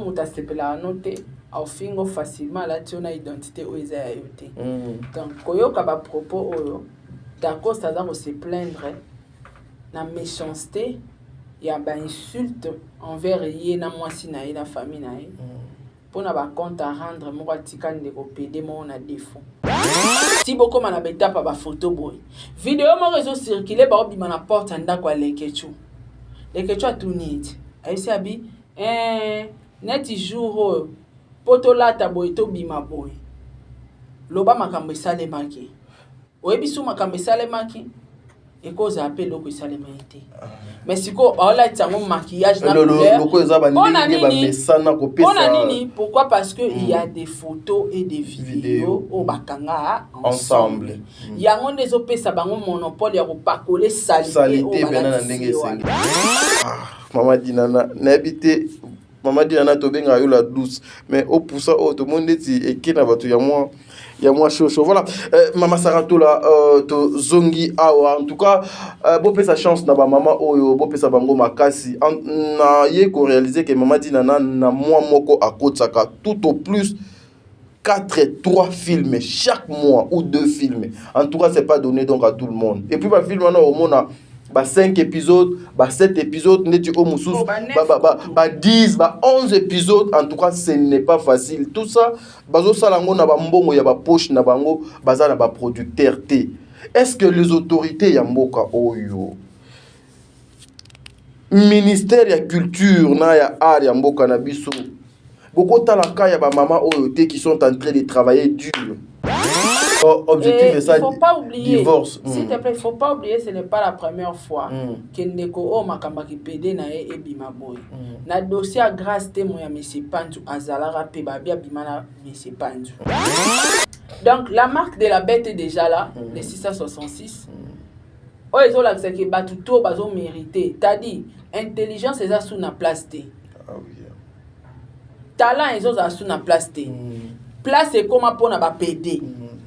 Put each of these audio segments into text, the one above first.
mutasepela noté au fingo facilement la tiona identité oeza ya yoté. Donc koyoka ba propos oyo d'accord ça va se plaindre na méchanceté ya ba insulte envers yé na mwasi na yé na famille na yé. Pona ba compte à rendre moko atika ndeko PD mo na défaut. Si boko mana beta pa ba photo boy. Vidéo mo réseau circuler ba obima na porte ndako Lekechu. Lekechu atuniti. Aisi abi neti jour poto lata boy to bima boy. Loba makambo esalemaki. Oyebisu makambo esalemaki. Ekoza appel loko esalemaki. Mais siko ola tsango maquillage na couleur. Pourquoi? Parce que il y a des photos et des vidéos au bakanga ensemble. Yango nezo pesa bango monopole ya kopakoler salité bena ndenge sengi. Mama Dinana n'habité Mama Dinana to benga yo la douce mais au poussa au to monde ti ekina batu ya moi chaud. Voilà, Mama Saratola to zongi awa en tout cas bo pesa chance na ba mama oyo bo pesa bango makasi na ye ko réaliser que Mama Dinana na moi moko akotsaka tout au plus 3 films chaque mois ou 2 films. En tout cas, c'est pas donné donc à tout le monde. Et puis, bah, film, on a au moins 5 épisodes, 7 épisodes, 10, 11 épisodes. En tout cas, ce n'est pas facile. Tout ça, bazo salango na ba mbongo ya ba poche na bango, baza na ba producteur T. Est-ce que les autorités ya mboka oyo ministère ya culture na ya art ya mboka na biso beaucoup de cas, il y a des mamans qui sont en train de travailler dur. Objectif est ça, il ne faut pas oublier, divorce. S'il te plaît, il ne faut pas oublier, ce n'est pas la première fois que Ndeko Makamba qui pédé na e bimaboy. Na dossier à grâce témoin ya Monsieur Pandu Azalara Pebabia Bimana Monsieur Pandu. Donc la marque de la bête est déjà là, le 666. Oh, ils ont l'accès que Batuto bazo mérité. T'as dit, intelligence est sous la place T. Ah oui. Talent ils ont sous la place T. Place est comme pour na ba PD.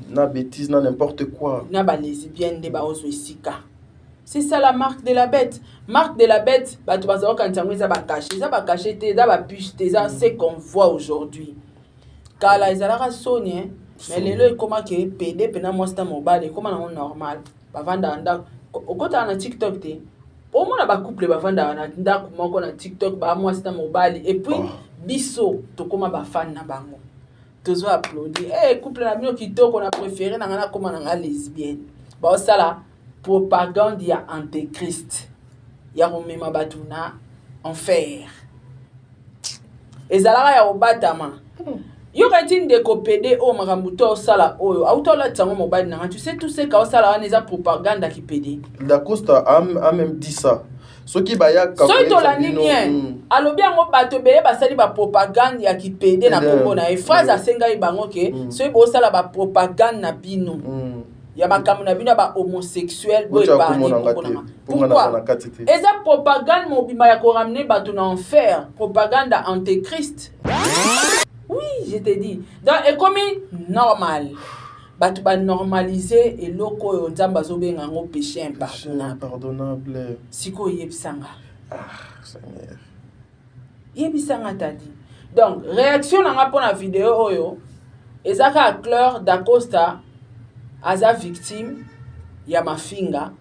Na bêtise, na n'importe quoi. Na ba lesbienne de ba oswesika. C'est ça la marque de la bête. Marque de la bête, bah tu vas savoir quand ça ba caché te, ça ba puce ça c'est qu'on voit aujourd'hui. Car là ils allaient sonner, mais les lois comment que PD pena moi c'est mobile comment on normal. Ba vanda anda au côté na TikTok te. Au moins ba couple ba vanda na ndako moko na TikTok ba moi c'est mobile et puis biso to koma ba fan na bango. Tozo applaudir. Couple na bino kitoko na préféré na ngana koma na lesbienne. Ba osala propagande ya antéchrist. Ya romema batuna enfer. Ezalaka ya obatama. Yo kanti ndeko PD o makambuto osala oyo. Autola tsango mobile na tu sais tout ce ka osala wana eza propagande ki PD. Da Costa a même dit ça. Ce qui baya ka to la nini alobi yango bato beye basali ba propagande ya kipede na kombo na phrase asenga ibango ke so bo sala ba propagande na bino ya makambo na bino ba homosexuel boy ba ni kombo. Pourquoi eza propagande mobima ya ko ramener bato na enfer, propagande antéchrist. Oui, je te dis. Donc et comme normal batu ba normaliser et loko yo nzamba zo benga ngo péché impardonnable. Siko yebisanga. Seigneur. Yebisanga tadi. Donc réaction na nga pona vidéo oyo ezaka Claire Dacosta aza victime ya mafinga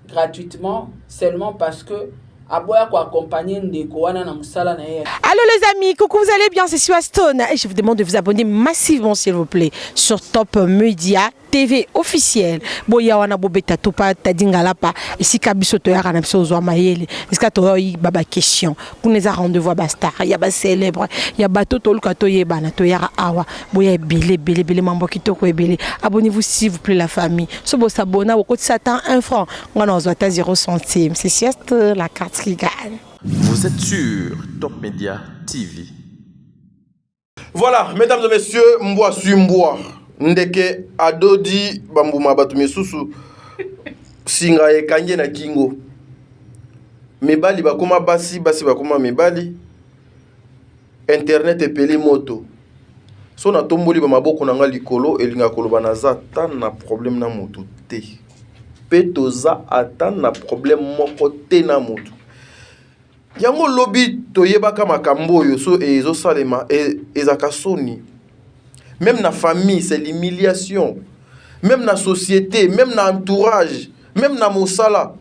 gratuitement seulement parce que aboya ko accompagner ndeko wana na musala na ye. Allô les amis, coucou, vous allez bien, c'est Stone et je vous demande de vous abonner massivement s'il vous plaît sur Top Media TV officiel. Boya wana bobeta topa tadingala pa ici kabiso to yara na biso zo mayele. Est-ce que to yi baba question. Kuneza rendez-vous ba star, ya ba célèbre, ya bato to luka to yeba na to yara awa. Boya bele mambo kitoko ebele. Abonnez-vous s'il vous plaît la famille. So bo s'abonner au côté Satan 1 franc. Ngana ozwata 0 centime. C'est juste la carte qui gagne. Vous êtes sur Top Media TV. Voilà, mesdames et messieurs, mboa su mboa. Ndeke adodi bambuma batu mesusu singa ekanje na kingo. Mibali bakoma basi bakoma mibali. Internet epeli moto. So na tomboli ba maboko na nga likolo elinga koloba naza tan na problème na moto te. Petoza atan na problème moko te na moto. yango lobby toyebaka makambo yo so ezo salema ezaka soni. Même na famille, c'est l'humiliation. Même na société, même na entourage, même na mosala.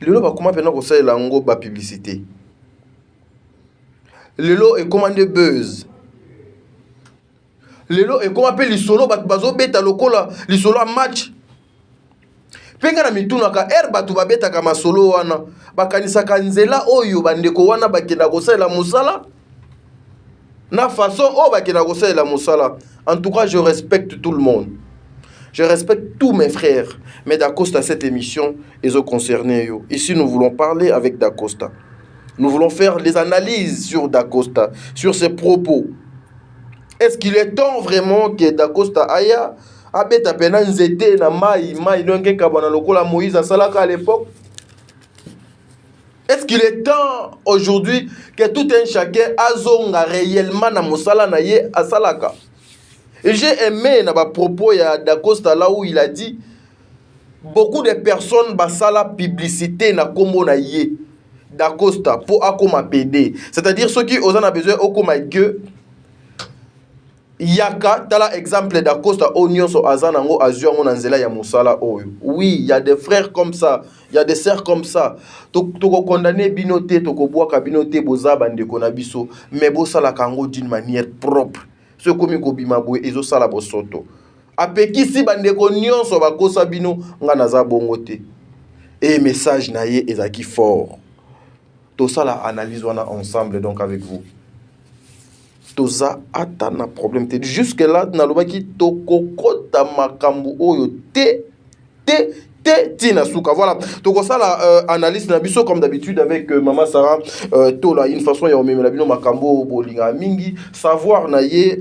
Lelo ba comment pena ko sala ngo ba publicité. Lelo est commandé buzz. Lelo est comment appelle lisolo bazo beta lokola lisolo match. Penga na mituna ka batu babeta ka masolo wana bakanisa kanzela oyo bandeko wana bakenda ko sala mosala. Na façon bakenda ko sala mosala. En tout cas, je respecte tout le monde. Je respecte tous mes frères. Mais Dacosta, cette émission est concernée. Ici, nous voulons parler avec Dacosta. Nous voulons faire des analyses sur Dacosta, sur ses propos. Est-ce qu'il est temps vraiment que Dacosta aya abeta pena nzete na mai lonke kabana lokola Moïse asalaka à l'époque? Est-ce qu'il est temps aujourd'hui que tout un chacun azonga réellement na mosala na ye asalaka? Et j'ai aimé na ba propos ya Dacosta là où il a dit beaucoup de personnes basala publicité na kombo na ye Dacosta pour akoma PD. C'est-à-dire ceux qui ont besoin okoma que yaka tala exemple Dacosta onion so azanango azua mon nzela ya mosala oyo. Oui, il y a des frères comme ça, il y a des sœurs comme ça. Toko condamner binoté, toko boaka binoté boza bandeko na biso, mais bosala kango d'une manière propre. Ce komi ko bimabwe ezo sala bosoto. Apekisi bandeko nyonso bakosa bino nga naza bongo te. Et message na ye ezaki fort. Tout ça la analyse wana ensemble donc avec vous. Toza ata na problème te. Jusque là na lobaki tokokota makambu oyo te tina suka. Voilà. Donc ça la analyse na biso comme d'habitude avec Maman Sarah tola une façon ya omemela bino makambo bolinga mingi savoir na ye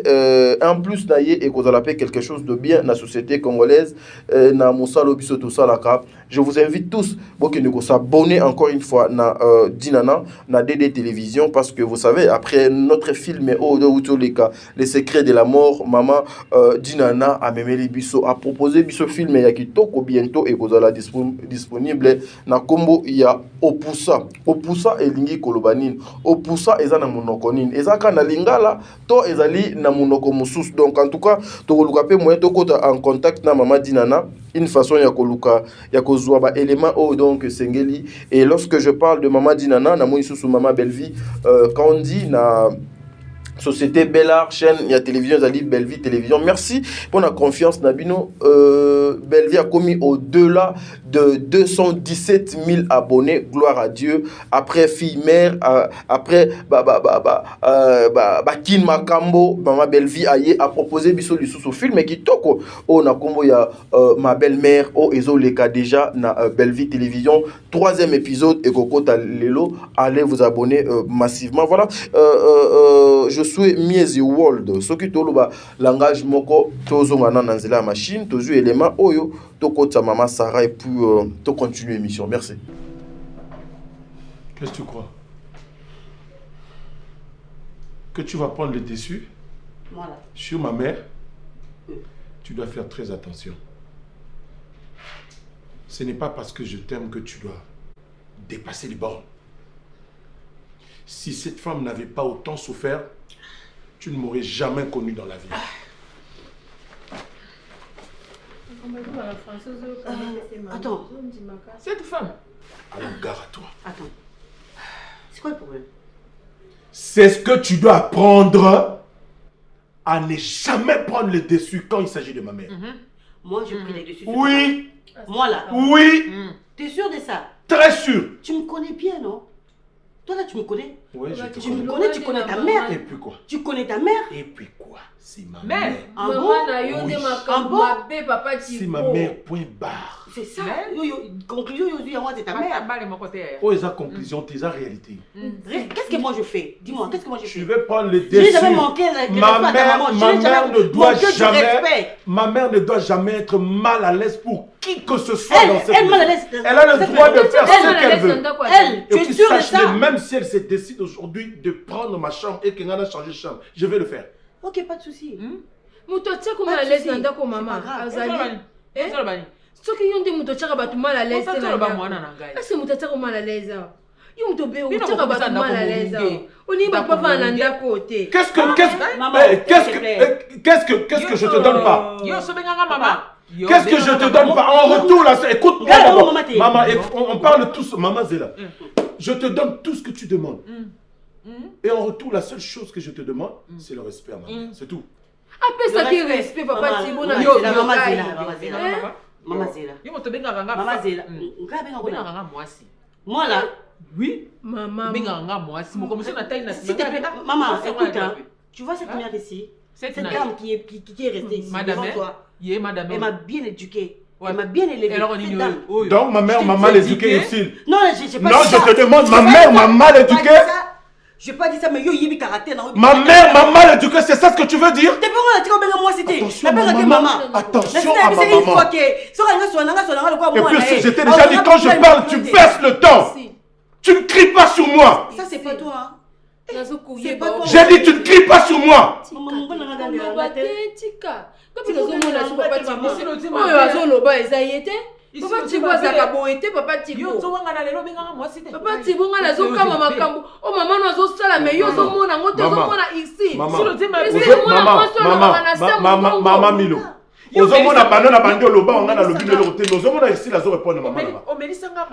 en plus na ye et kozala pe quelque chose de bien na société congolaise na mosalo biso tout ça la cap. Je vous invite tous pour s'abonner encore une fois na Dinana na DD Télévision parce que vous savez après notre film Les secrets de la mort Maman Dinana a memeli biso a proposé biso film ya kitoko bientôt et kozala disponible na kombo ya Opusa elingi kolobanine Opusa eza na monoko nini ezaka na lingala to ezali na monoko mususu. Donc en tout cas to koluka pe moyen to kota en contact na Maman Dinana une façon ya koluka ya kozwa ba élément donc sengeli. Et lorsque je parle de Maman Dinana na mo isusu Maman Bellevie quand on dit na Société Bellard, chaîne, il y a télévision, Zali, Bellevie Télévision. Merci pour la confiance, Nabino. Bellevie a commis au-delà de 217 000 abonnés. Gloire à Dieu. Après fille mère, après Kin Makambo, Maman Bellevie a proposé biso du sous film qui toko. Oh, na combo ya ma belle-mère, oh, ezo leka déjà na Bellevie Télévision. 3e épisode et Kokota Lelo. Allez vous abonner massivement. Voilà. Je suis Miezi World. Ce qui toloba langage moko tozonga na nzela machine, tozu élément oyo tokota Maman Sarah et puis to continuer l'émission. Merci. Qu'est-ce que tu crois? Que tu vas prendre le dessus voilà. Sur ma mère? Tu dois faire très attention. Ce n'est pas parce que je t'aime que tu dois dépasser les bornes. Si cette femme n'avait pas autant souffert, tu ne m'aurais jamais connu dans la vie. Attends. Cette femme. Alors, gare à toi. Attends. C'est quoi le problème? C'est ce que tu dois apprendre à ne jamais prendre le dessus quand il s'agit de ma mère. Moi, je prends les dessus. Oui. Moi, là. Oui. T'es sûr de ça? Très sûr. Tu me connais bien, non? Toi là, tu me connais? Oui, je te Tu connais. me connais, tu connais ta mère. Et puis quoi? Tu connais ta mère. Et puis quoi? C'est ma mère. mère. Ah bon? Oui. C'est ma mère, point barre. C'est ça. Conclusion, moi, c'est ta mère. Oh, esa conclusion, tes réalité. Qu'est-ce que moi je fais? Dis-moi, qu'est-ce que moi je fais? Tu veux prendre le J'ai dessus. jamais manqué Ma mère ne doit jamais. Respect. Ma mère ne doit jamais être mal à l'aise pour qui que ce soit dans cette Elle, mal à maison. l'aise. Elle a le droit de faire ce qu'elle veut. Elle, tu Et es puis sûr de sache-le, ça? même si elle se décide aujourd'hui de prendre ma chambre et qu'elle a changé de chambre, je vais le faire. Ok, pas de souci. Mutotia comme à l'aise dans ta maman. Azali. Soki yonde mutotia bato mal à l'aise na. Est-ce mutotia comme mal à l'aise? Yo mtobe utaka ba mal à l'aise. On y va pas à l'anda côté. Qu'est-ce que je te donne pas? Qu'est-ce que je te donne pas? En retour là, écoute, maman, on parle tous, maman Zéla. Je te donne tout ce que tu demandes. Et en retour, la seule chose que je te demande, c'est le respect à maman. C'est tout. Après ça qui respect papa Thibaut na Maman Zéla. Maman Zéla. Moi là. Oui. Maman. S'il te plaît, maman, écoute, tu vois cette mère ici, cette dame qui est restée ici devant toi, elle m'a bien éduquée. Elle m'a bien élevée. Donc ma mère m'a mal éduquée aussi. Non, j'ai pas non, dit ça. Non, je te demande, ma mère m'a mal éduquée. Je n'ai pas dit ça, mais yo, il y a caractère. Ma mère m'a mal éduquée, c'est ça ce que tu veux dire? T'es pas moi, c'était. Attention à ma maman. Attention à ma maman. Et puis si j'étais déjà dit, quand je parle, tu baisses le ton. Tu ne cries pas sur moi. Ça, c'est pas toi. C'est pas toi. J'ai dit, tu ne cries pas sur moi. Papa Thibaut azaka boete papa Thibaut. Papa Thibaut nga nazokama makambo. Oh maman nazosala mais yo zomona ngoto zomona ici. Maman Milo. Ozomona banana bando loba on a na lobi le roté ozomona ici la zo répondre maman.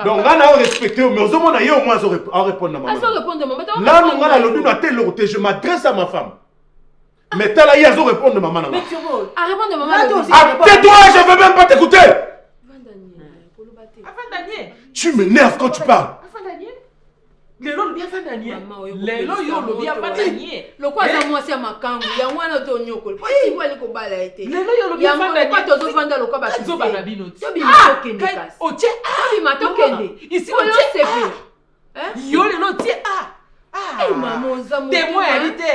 Donc on a respecté mais ozomona yo au moins zo répondre maman. Azo répondre maman. Là on a la lobi na tel roté je m'adresse à ma femme. Mais tala ya zo répondre maman na. Mais tu vois, à répondre maman. Tais-toi, je veux même pas t'écouter. Tu m'énerves quand tu parles. Lelo bien Daniel. Lelo yo lo bien Daniel. Le quoi ça moi c'est makambu. Ya mwana to nyoko. Po ti bwa liko bala été. Lelo yo lo bien Daniel. Kwa to zo vanda lo kwa ba zo bana bino. Yo bi matoke ndikas. Otie ah. Bi matoke ndi. Ici on otie sepi. Yo lelo tie Eh maman za mo. Témoin hérité.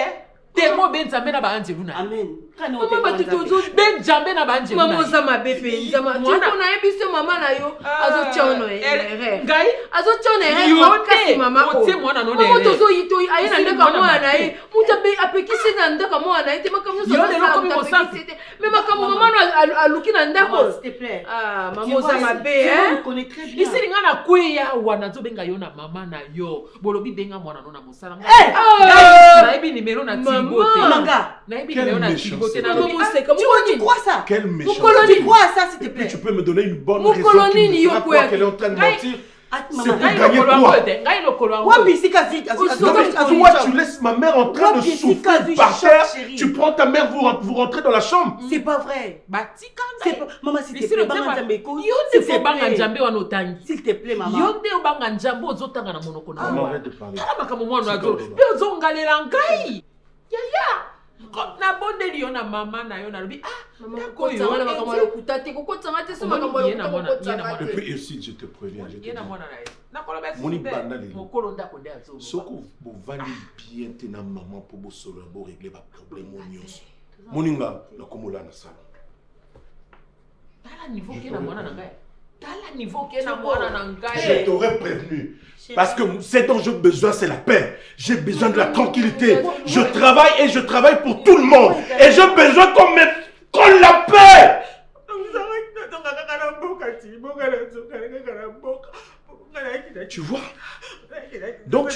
Témoin ben zambe na ba anje vuna. Amen. Maman ba tutozo ben jambe na ba anje vuna. Maman za mabepe nzama. Tu kona ebise mama na yo. Azo tchono erreur. Ngai azo tchono erreur kasi mama ko. Otie mwana no Maman tozo yito ayena ndeka mwana ye. Muta be apekisi na ndeka mwana ye te makamu zo. Yo lelo komi mo santi. Mais makamu mama no aluki na ndako. S'il te plaît. Ah maman za mabe hein. On connaît très bien. Ici nga na kweya wana zo benga yo na mama na yo. Bolobi benga mwana no na mosala. Na ebi numéro na Thibaut. Tu crois ça? Quel méchant. Tu crois ça, s'il te plaît? Tu peux me donner une bonne raison qui me fera croire qu'elle est en train de mentir? C'est pour gagner quoi? Toi, tu laisses ma mère en train de souffrir par terre. Tu prends ta mère, vous rentrez dans la chambre. C'est pas vrai. Maman, s'il te plaît, s'il te plaît, maman. Maman, arrête de parler. Na bonde liyo na mama na yo na lobi ko tsanga na makambo lokuta te ko tsanga te so makambo lokuta. Et puis aussi je te préviens, je te dis. Moni banali. Soko bo vali bien te na maman pour bo solo bo régler ba problème nyonso. Moninga na komola na sala. Tala niveau ke na mwana na ngai. Tala niveau ke na mwana na ngai. Je t'aurais prévenu. Parce que ce dont j'ai besoin, c'est la paix. J'ai besoin de la tranquillité. Je travaille et je travaille pour tout le monde. Et j'ai besoin qu'on me colle la paix. Tu vois? Donc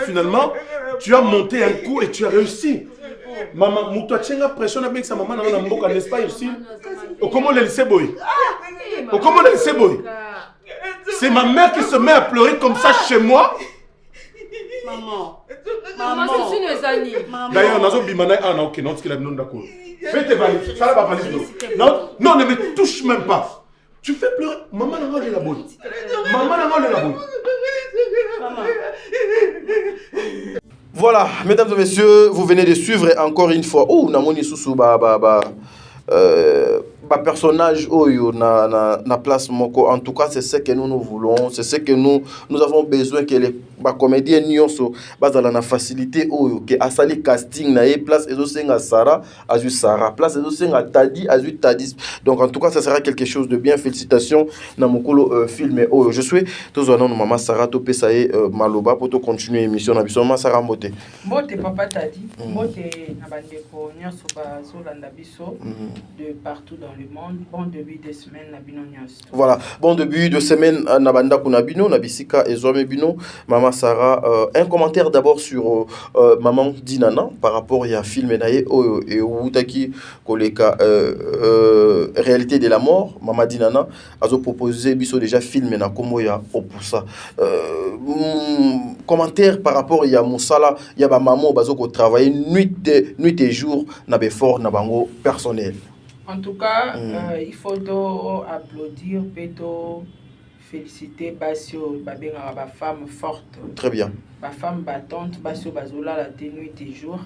finalement, tu as monté un coup et tu as réussi. Maman, moutoua tchenga pression avec sa maman dans mboka n'est-ce pas aussi? Comment le laisser boy? Comment le laisser boy? C'est ma mère qui se met à pleurer comme ça chez moi. Maman. Maman, c'est une ezani. D'ailleurs, Nazo Bimana, non, ok, non, ce qu'il a besoin d'accord. Fais tes valises. Ça là, pas valise. Non, ne me touche même pas. Tu fais pleurer. Maman n'a pas de la bonne. Maman n'a pas de la bonne. Voilà, mesdames et messieurs, vous venez de suivre encore une fois. Oh, Namoni Soussou, personnage oyo na place moko. En tout cas, c'est ce que nous voulons, c'est ce que nous avons besoin que ba comédien nyonso bazala na facilité oyo ke asali casting na ye place ezosenga Sarah azu Sarah, place ezosenga Tadi azu Tadi. Donc en tout cas ça sera quelque chose de bien. Félicitations na mokolo film oyo. Je souhaite tous non maman Sarah to pesa ye maloba pour continuer émission na biso. Maman Sarah mbote papa Tadi mbote na bandeko nyonso bazolanda biso de partout dans le monde. Bon début de semaine na bino nyonso. Voilà, bon début de semaine na banda kuna bino na bisika ezome bino. Maman Sarah, un commentaire d'abord sur maman Dinana par rapport à film naye oyo et outaki koleka réalité de la mort. Maman Dinana a proposé biso déjà film na komo ya Opusa. Commentaire par rapport à Moussala, ya ba maman bazo ko travailler nuit et jour na befort na bango personnel. En tout cas, il faut applaudir, plutôt féliciter Basio, ma femme forte. Très bien. Ma femme battante, Basio Bazola, la nuit et jour,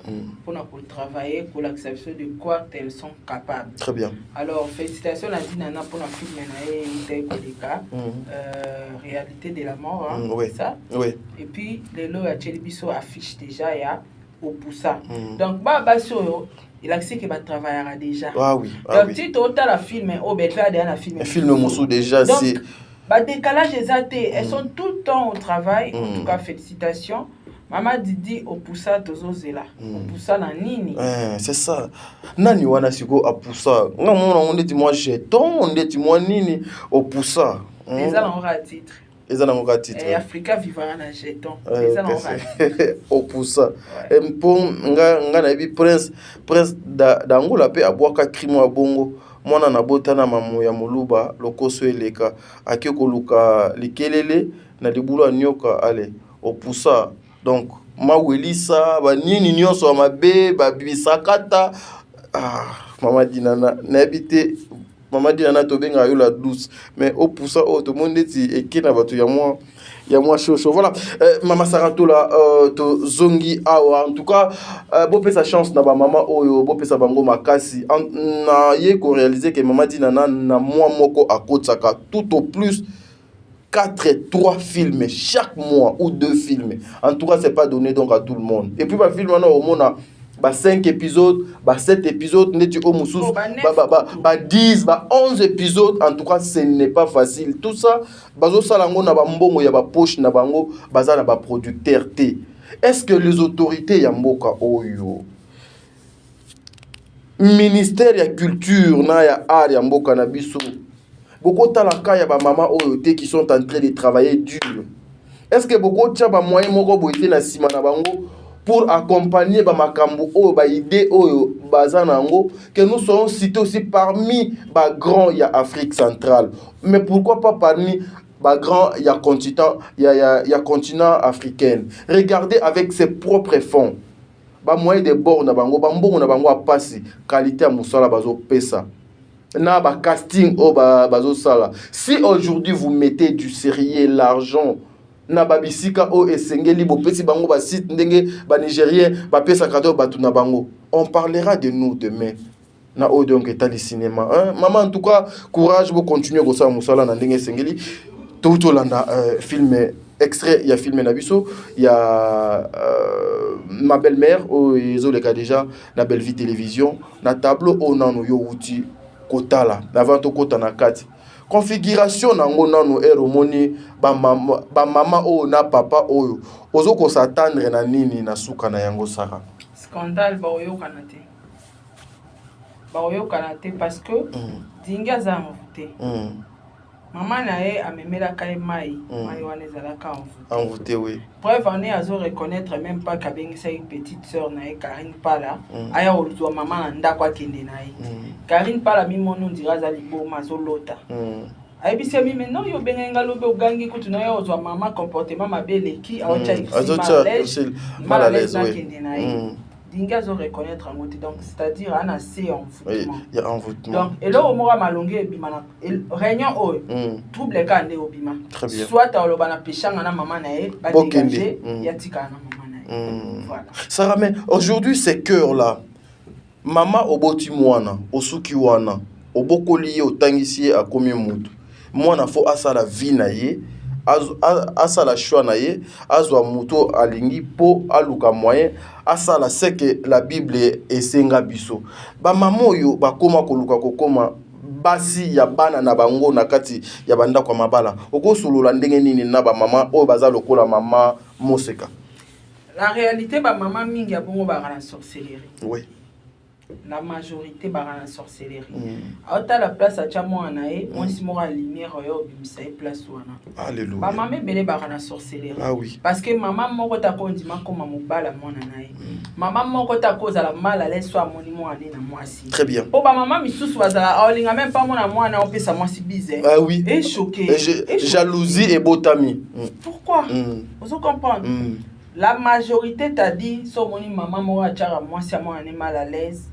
pour travailler, pour l'acceptation de quoi elles sont capables. Très bien. Alors, félicitations à Dinana pour la film réalité de la mort, hein, oui. C'est ça? Oui. Et puis, les lots à Tchélibiso affiche déjà, il y a Opusa. Donc, Basio, il a dit qu'il va travailler déjà. Ah oui. Donc, si tu as la film, un film. Un film Moussou déjà, c'est. Décalage des athées, elles sont tout le temps au travail. En tout cas, félicitations. Maman Didi Opusa tozozela. Opusa na nini? C'est ça. Nani wana siko Opusa. On dit moi jeton, on dit moi nini Opusa. Les gens aura titre. Les gens aura titre. Et Africa vivra na jeton. Les gens aura titre. Opusa. Et pour nga na bi prince d'Angola pe abwaka crime wa bongo. Mwana na botana mamu ya muluba lokoso eleka akeko luka likelele na libulu nyoka ale Opusa. Donc mawelisa ba nini nyonso mabe ba bisakata mama Dinana n'habite mama Dinana to benga yo la douce mais Opusa to monde ti ekina batu ya moi chaud. Voilà, maman Saratola to zongi awa en tout cas bopé sa chance na ba maman oyo bopé sa bango makasi na ye ko réaliser que maman Dinana na moi moko akotaka tout au plus 3 films chaque mois ou 2 films. En tout cas, c'est pas donné donc à tout le monde. Et puis, le film, on a 5 épisodes, 7 épisodes, 10, 11 épisodes. En tout cas, ce n'est pas facile. Tout ça, bazo salango na ba mbongo ya ba poche na bango, baza na ba producteur T. Est-ce que les autorités ya mboka oyo ministère ya culture na ya art ya mboka na biso beaucoup de talaka ya ba maman oyote qui sont en train de travailler dur. Est-ce que beaucoup de ba moyen moko boité na sima na bango pour accompagner ba makambo o ba idée oyo bazanango que nous serons cités aussi parmi ba grands ya Afrique centrale. Mais pourquoi pas parmi ba grands ya continent africain. Regardez avec ses propres fonds. Ba moyen de bord na bango ba mbongo na bango a passer qualité à musala bazo pesa. Na ba casting o bazo sala. Si aujourd'hui vous mettez du sérieux, l'argent na babisika o esengeli bo pesi bango ba site ndenge ba nigérien ba pesa kato batu na bango, on parlera de nous demain na o donc état du cinéma, hein? Maman en tout cas courage pour continuer ko sa musala na ndenge esengeli tout landa film extrait il y a film na biso il y a ma belle-mère o ezo le cas déjà na belle vie télévision na tableau o nanu yo wuti kotala avant to kota na kati configuration nango nanu eromoni ba mama o na papa oyo ozo ko s'attendre na nini na suka na yango Sarah scandale ba oyo kanate parce que dinga za mvuté maman na ye amemela kai mai wana ezalaka envoûté oui preuve on est azo reconnaître même pas kabengisa une petite sœur na ye Karine Pala aya oluzwa maman na ndako akende na ye Karine Pala mimono ndira za liboma azolota ayebisi mimi non yo benga lobe ogangi kutu na yo ozwa maman comportement mabele ki aocha mal à l'aise akende na ye dinga zo reconnaître en moti donc c'est-à-dire ana c'est envoûtement il y a envoûtement donc et là au mora malonge bimana réunion o trouble ka nde obima soit au lobana pechanga na maman na e ba dégager yatika na maman na e voilà Sarah mais aujourd'hui ces cœurs là maman oboti mwana osuki wana obokoli otangisi akomi mutu mwana fo asala vie na ye asala choix na ye azwa moto alingi po aluka moyen asala ce que la Bible esenga biso bamama oyo bakoma koluka kokoma basi ya bana na bango na kati ya bandako ya mabala okosolola ndenge nini na bamama oyo baza lokola mama Moseka? La réalité bamama mingi ya bongo baka na sorcellerie. Oui. La majorité baka na sorcellerie. Ata la place a tchamo anae, on si mora lumière yo bimisa place wana. Alléluia. Bamama belé baka na sorcellerie. Ah oui. Parce que maman moko ta ko ndima koma mobala mwana nae. Maman moko ta ko za la mal à l'aise soit moni mo ane na mwasi. Très bien. Po ba maman misusu bazala olinga même pas mona mwana o pesa mwasi bize. Ah oui. Et choqué. Jalousie et botami. Pourquoi? Vous comprenez? La majorité t'a dit so moni maman moko achara mwasi mo ane mal à l'aise.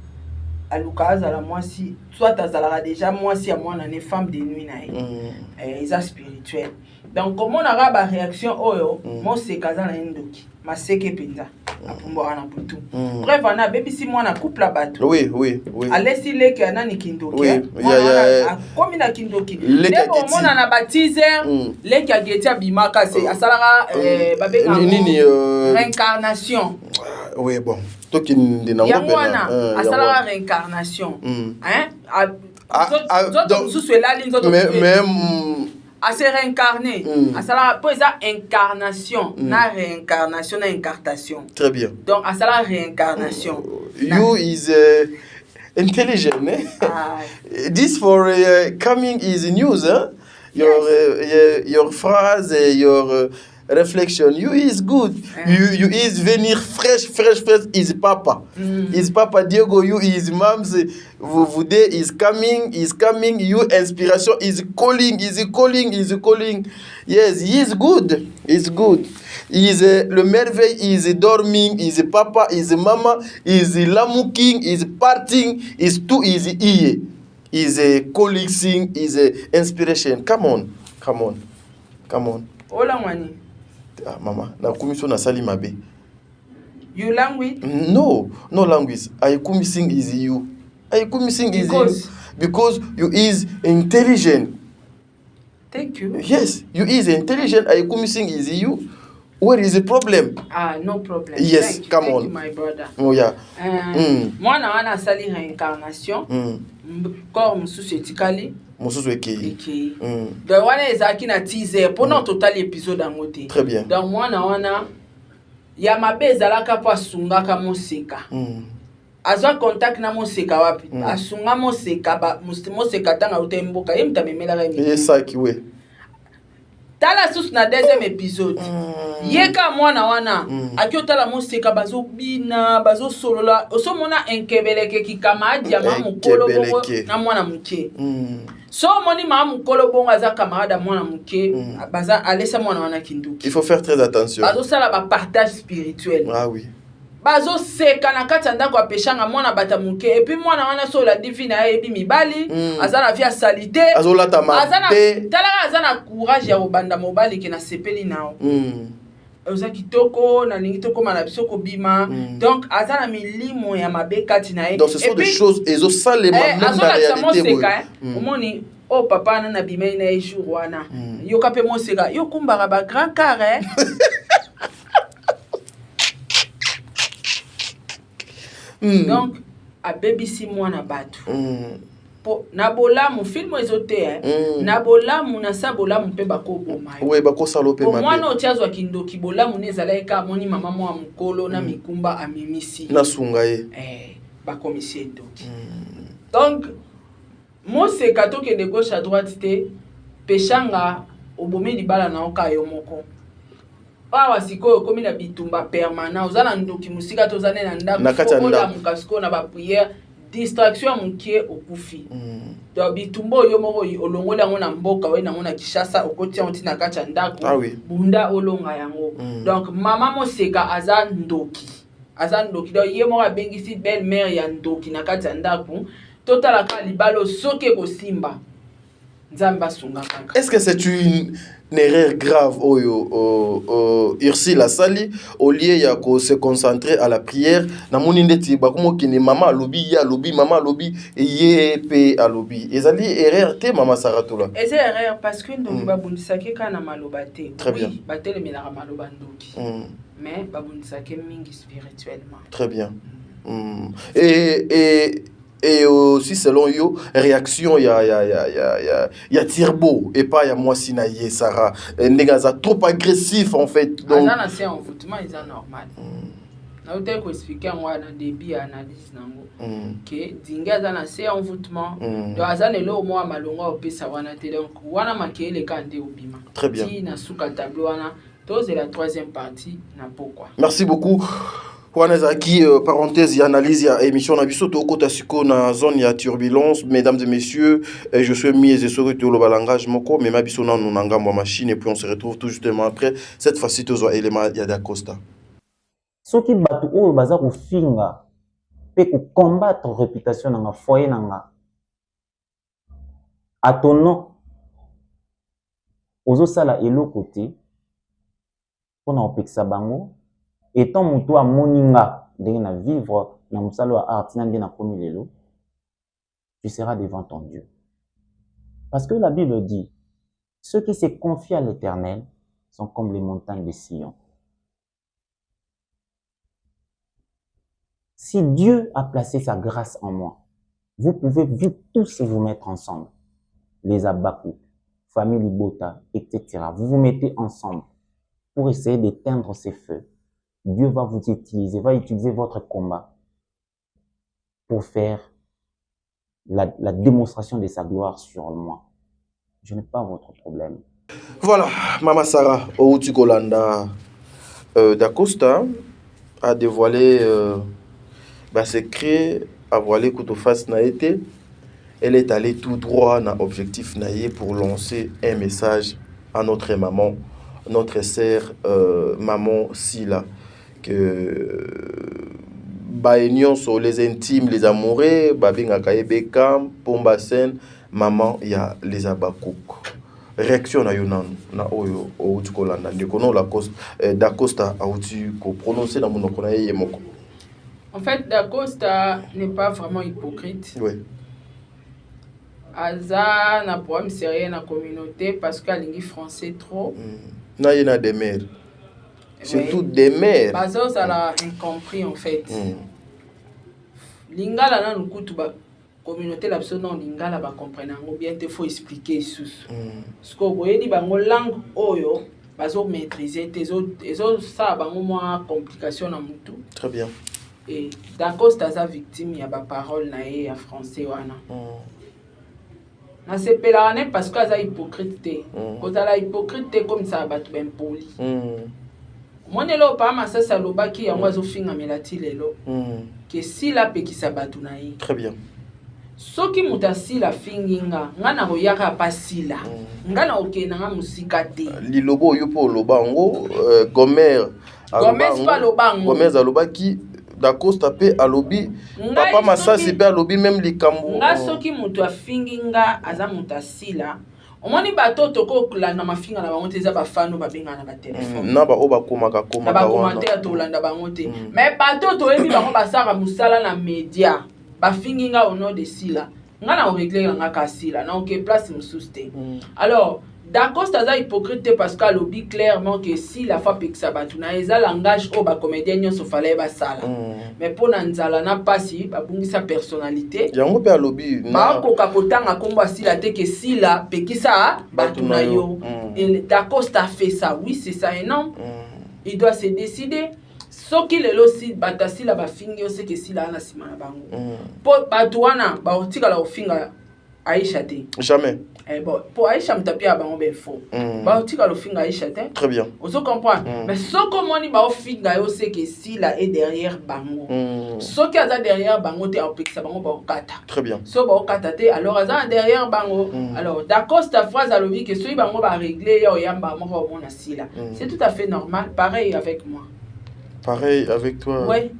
Alukaza la mwasi soit azala déjà mwasi à moi na femme de nuit na ils a spirituel. Donc comment on a ba réaction oyo mo se kaza na ndoki maseke penza apumbo ana putu. Bref ana baby si moi na couple bateau. Oui. Alesi leke anani kindoki. Oui. Comme na kindoki. Leko mona na baptiser leke agetia bimaka se asalaka babenga nini réincarnation. Oui bon. Toki ndina ngopena. Yangwana asalaka réincarnation. Hein? À se réincarner. À ça pour ça incarnation, na réincarnation, na incartation. Très bien. Donc à ça la réincarnation. You is intelligent, eh? This for coming is news, huh? Your phrase, your reflection. You is good. You is venir fresh is papa. Is papa Diego. You is mom's. Vuvude is coming. You inspiration is calling. Yes, he is good. He's good. Is le merveille is dorming. Is papa. Is mama. Is lamuking. Is parting. Is tout. Is iye. Is calling. Is inspiration. Come on. Ola mwani. Ah, mama, na kumiso na sali mabe. You language? No language. I kumising is you. Because you is intelligent. Thank you. Yes, you is intelligent. I kumising is you. Where is the problem? No problem. Yes, Thank on. you, my brother. Oh yeah. Moi na wana sali réincarnation. Corps mususu etikali. Mosusu ekei. Donc wana ezaki na teaser pendant total épisode angote. Très bien. Donc moi na wana ya mabe ezalaka po asungaka Moseka. Azwa contact na Moseka wapi? Asunga Moseka Moseka tanga utemboka ye mtamemelaka yemi. Yesaki we. Tala sus na deuxième épisode. Yeka mwana wana akiotala Moseka bazo bina bazo solola osomona enkebeleke kikama adiama mukolo bongo na mwana muke. So moni ma mukolo bongo aza camarade mwana muke baza alesa mwana wana kinduki. Il faut faire très attention. Bazo sala ba partage spirituel. Ah oui. Bazo seka na kati ndako apeshanga mwana bata muke et puis mwana wana so la divina ebi mibali azana via salite azola tamate azana courage ya obanda mobali ke na sepeli nao oza kitoko na ningi toko mana biso ko bima donc azana milimo ya mabe kati na e donc ce sont des choses ezo salema même dans la réalité omoni oh papa na bima ina e jour wana yo kape Moseka yo kumbaka ba grand carré donc a baby si mwana batu po na bolamu film ezote na bolamu na sa bolamu mpe bakoboma oui bakosalo pe mabe mwana otiazwa kindoki bolamu nezala eka moni mama mwa mukolo na mikumba amimisi na sunga ye bakomisi endoki donc Moseka tokende gauche à droite te peshanga obomi libala na oka yo moko awa sikoyo komi na bitumba permanent ozana ndoki musika tozane na ndako ola mukasiko na ba prière distraction mukie okufi donc bitumbo yo moko olongola ngo na mboka we na ngona Kishasa okotia onti na kacha ndako bunda olonga yango donc mama Moseka aza ndoki donc ye moko abengisi belle mère ya ndoki na kacha ndako totala ka libalo soke ko simba nzamba sunga kaka. Est-ce que c'est une erreur grave Ursula Sali au lieu ya ko se concentrer à la prière na moni ndeti bakomo kini mama lobi ya lobi mama lobi ye pe a lobi ezali erreur te mama Saratola c'est erreur parce que donc babundisaki kana maloba te très bien batele mena maloba ndoki mais babundisaki mingi spirituellement très bien et aussi selon yo réaction ya Tirbo et pas ya moi Sinaye Sarah Negaza trop agressif en fait donc ça c'est un envoûtement ils est normal na uté ko expliquer moi na début analyse nango que dinga za na c'est envoûtement donc azana le moi malonga opesa wana te donc wana makele kande obima très bien ti na suka tableau wana to c'est la troisième partie na pourquoi merci beaucoup Wanezaki, parenthèse, il analyse, il y a émission na biso to kota siko na zone ya turbulence, mesdames et messieurs, je suis mis et sur le langage moko, mais ma biso na nanga mo machine et puis on se retrouve tout justement après cette fois-ci to zo élément ya da Costa. Soki batu oyo baza ko finga pe ko combattre réputation na foyer nanga. Atono ozo sala eloko te pona opekisa bango. Étant mutu a moninga ndenge na vivre na musalo wa art na ndena komi lelo, tu seras devant ton Dieu. Parce que la Bible dit, ceux qui se confient à l'Éternel sont comme les montagnes de Sion. Si Dieu a placé sa grâce en moi, vous pouvez vous tous vous mettre ensemble. Les Abakou, famille Libota, etc. Vous vous mettez ensemble pour essayer d'éteindre ces feux. Dieu va vous utiliser, va utiliser votre combat pour faire la démonstration de sa gloire sur moi. Je n'ai pas votre problème. Voilà, Mama Sarah Outukolanda da Costa a dévoilé secret, a voilé Koutoufas Naïté. Elle est allée tout droit dans l'objectif Naïe pour lancer un message à notre maman, notre sœur maman Sila. Que baignon sur les intimes, les amoureux, babinga kaebekam, pombasen, maman ya les abakouk. Réaction na yonan na oyo outukolanda ndekono la Costa da Costa a outu ko prononcer na monoko na yemoko. En fait, Da Costa n'est pas vraiment hypocrite. Oui. Aza na problème sérieux na communauté parce qu'elle est français trop. Na yena des mères. Surtout des mères. Bazo ça l'a incompris en fait. Lingala na nukutu ba communauté la personne non lingala ba comprendre ngo bien te faut expliquer sous. Parce que boye di bango langue oyo bazo maîtriser ezo ça bango moi complication na mutu. Très bien. Et d'accord c'est sa victime ya ba parole na ye ya français wana. Na sepela ne parce que ça hypocrite. Quand ça la hypocrite comme ça ba tout ben poli. Monelo pa ma sasa lobaki ya mwazo finga melati lelo que si la pekisa batu na ye. Très bien. Soki mutasi la finginga ngana royaka pasila ngana okena nga musika te lilobo yopo lobango Gomer pa lobango Gomer alobaki Da Costa pe alobi papa masasi pe alobi même likambo nga soki mutu afinginga aza mutasila omoni bato toko kulanda mafinga na bango te za bafano babenga na ba téléphone na ba oba komaka na ba commentaire to landa bango te mais bato to yebi bango basaka musala na média bafinginga au nom de sila nga na régler nga ka sila na ok place mususte alors Da Costa za hypocrite parce qu'elle oublie clairement que si la fois peksa batu na eza langage o ba comédien nyonso fallait ba sala mais pour nanzala na pasi ba bungisa personnalité yango pe alobi ba ko kapotanga komba sila te que sila pekisa batu na yo et Da Costa fait ça oui c'est ça et non il doit se décider soki lelo si batasi la ba fingi c'est que sila na sima na bango po batu wana ba otika la ofinga Aïcha te jamais. Bon, pour Aïcha m'tapi à bango ben faux. Bah tu le finga Aïcha te. Très bien. On se comprend. Mais ce comment ni ba finga yo c'est que si la est derrière bango. Ce qui a derrière bango te applique ça bango ba kata. Très bien. So ba kata te alors aza derrière bango. Alors d'accord ta phrase à l'obi que celui bango ba régler yo yamba moko bon asila. C'est tout à fait normal, pareil avec moi. Pareil avec toi. Ouais.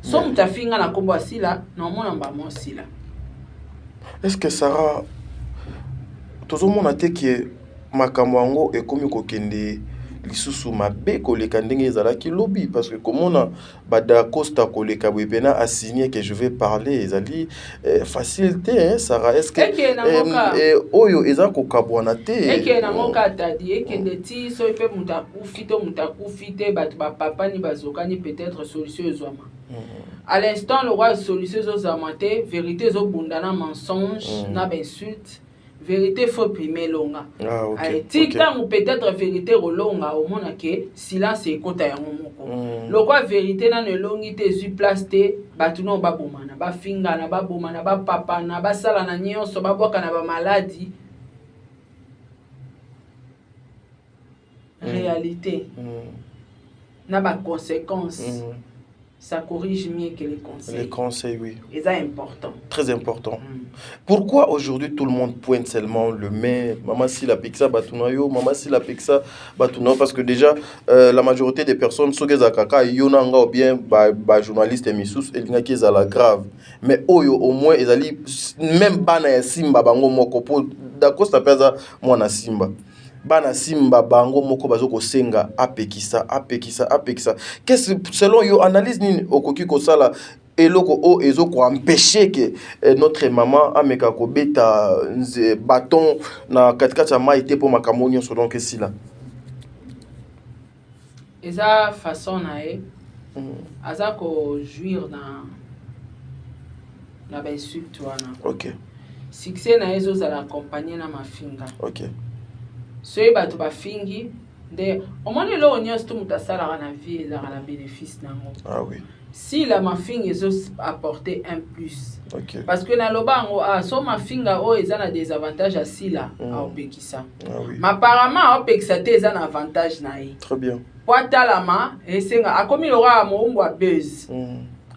So m'tafinga na kombo asila, non mon amba mo asila. Est-ce que Sarah, tout le monde a dit que makamwango ekomi kokende lisusu mabe koleka ndenge ezalaki lobi parce que komona bada Costa koleka bwepena a signé que je vais parler ezali facilité hein Sarah est-ce que oyo eza kokabwana te eke na moka tadi eke ndeti so ipe mutakufite batu ba papa ni bazokani peut-être solution ezwama à l'instant le roi solution ezwama te vérité zo bundana mensonge na insulte vérité faut primer longa. Ah, ok. Ou peut-être vérité rolonga au monde que silence est kota ya momoko. Le quoi vérité na ne longi te zu place te batuno ba bomana ba finga na ba bomana ba papa na ba sala na nyonso ba boka na ba maladie. Réalité. Na ba conséquences. Ça corrige mieux que les conseils. Les conseils, oui. Et ça important. Très important. Pourquoi aujourd'hui tout le monde pointe seulement le mais maman si la pixa batunayo, maman si la pixa batunayo parce que déjà la majorité des personnes sont des akaka yonanga ou bien ba journaliste missus elinga ki ezala grave. Mais oyo au moins ezali même bana ya simba bango moko po dakosta peza mwana simba. Bana simba bango moko bazoko senga apekisa. Qu'est-ce selon yo analyse ni okoki ko sala eloko o ezoko empêcher que notre maman ameka ko beta bâton na katikati ma été pour makamonyo so donc sila eza façon na e aza ko jouir na ba insulte wana. OK. Succès na ezo za accompagner na mafinga. OK. Soyez batu bafingi de omone lo onyos to mutasala na vie za na bénéfice nango. Ah oui. Si la mafinga ezo apporter un plus. OK. Parce que na lobango so mafinga o eza na des avantages à sila a opekisa. Ah oui. Mais apparemment opekisa te eza na avantage na e. Très bien. Poitalama esenga akomi lora mo a buzz.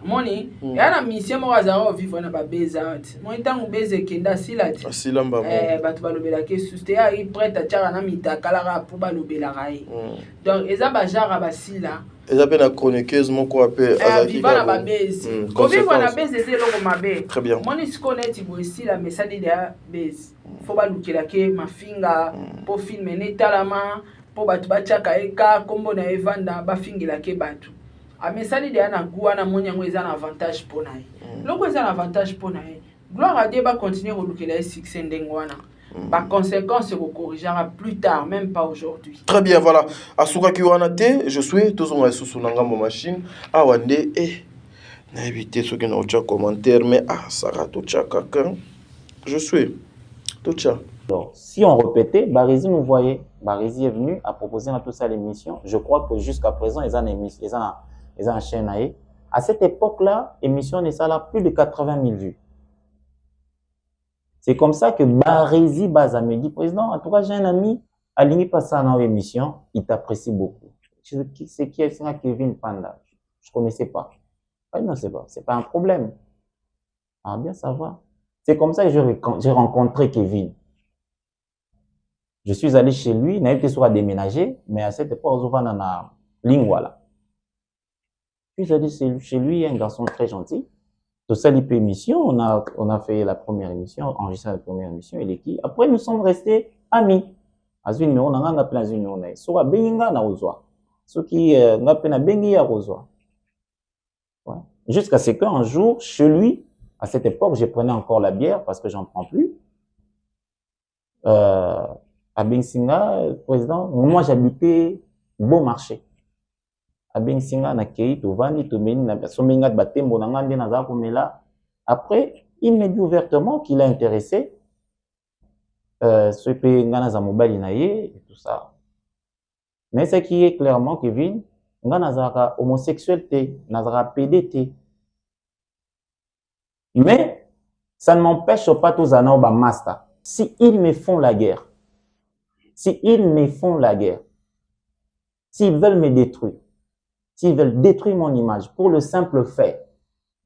Moni yana mission mo azaro vivre na ba bezat mo ntango beze kenda silati asila mbamo batu balobela ke suste ya i prête à tchara na mitakala ra pour balobela rai donc eza ba jara basila eza pe na chroniqueuse moko ape azaki vivre na ba beze ko vivre na beze zeloko mabe. Très bien. Moni skoneti bo sila mesadi de beze faut balukela ke mafinga po filmer netalama po batu bachaka eka kombo na evanda bafingela ke batu amesali de ana gua na monyango eza na avantage pour nae. Loko eza na avantage pour nae. Gloire à Dieu va continuer à lutter les succès ndengwana. Par conséquent, se corrigera plus tard, même pas aujourd'hui. Très bien, voilà. Asuka kiwanate, je suis tous on sous nanga mo machine. Awande na éviter ceux qui n'ont pas commentaire mais Sarah Tocha quelqu'un. Je suis Tocha. Alors, si on répétait, Barizi nous voyait. Barizi est venu à proposer dans tout ça l'émission. Je crois que jusqu'à présent, ils ont une chaîne. À cette époque-là, l'émission n'est ça là plus de 80 000 vues. C'est comme ça que Barizi Baza me dit, président, en tout cas, j'ai un ami, Alini Passa dans l'émission, il t'apprécie beaucoup. C'est qui est Kevin Panda? Je ne connaissais pas. Non, c'est pas. C'est pas un problème. Ah, bien, ça va. C'est comme ça que j'ai rencontré Kevin. Je suis allé chez lui, il n'a été soit déménagé, mais à cette époque, on a na Lingwala. Je suis allé chez lui, un garçon très gentil. Tout ça, l'émission, on a fait la première émission, enregistré la première émission, et l'équipe. Après, nous sommes restés amis. Azul numéro, on a appelé Azul numéro. Soit Benga na Ozoa. Ce qui on a appelé Bengi à Ozoa. Jusqu'à ce qu'un jour, chez lui, à cette époque, je prenais encore la bière parce que j'en prends plus. À Bensinga, président, moi j'habitais Bon Marché. À Bensinga, na Kei, Tovani, Tomeni, na Somenga de Batembo, Nangande, Nazar, Komela. Après, il m'a dit ouvertement qu'il est intéressé. Ce pays, Ngana Mobile Inaye, et tout ça. Mais ce qui est clairement, Kevin, Ngana homosexualité, Nazara PDT. Mais, ça ne m'empêche pas tous à Naoba Master. Si ils me font la guerre, s'ils veulent me détruire, s'ils veulent détruire mon image pour le simple fait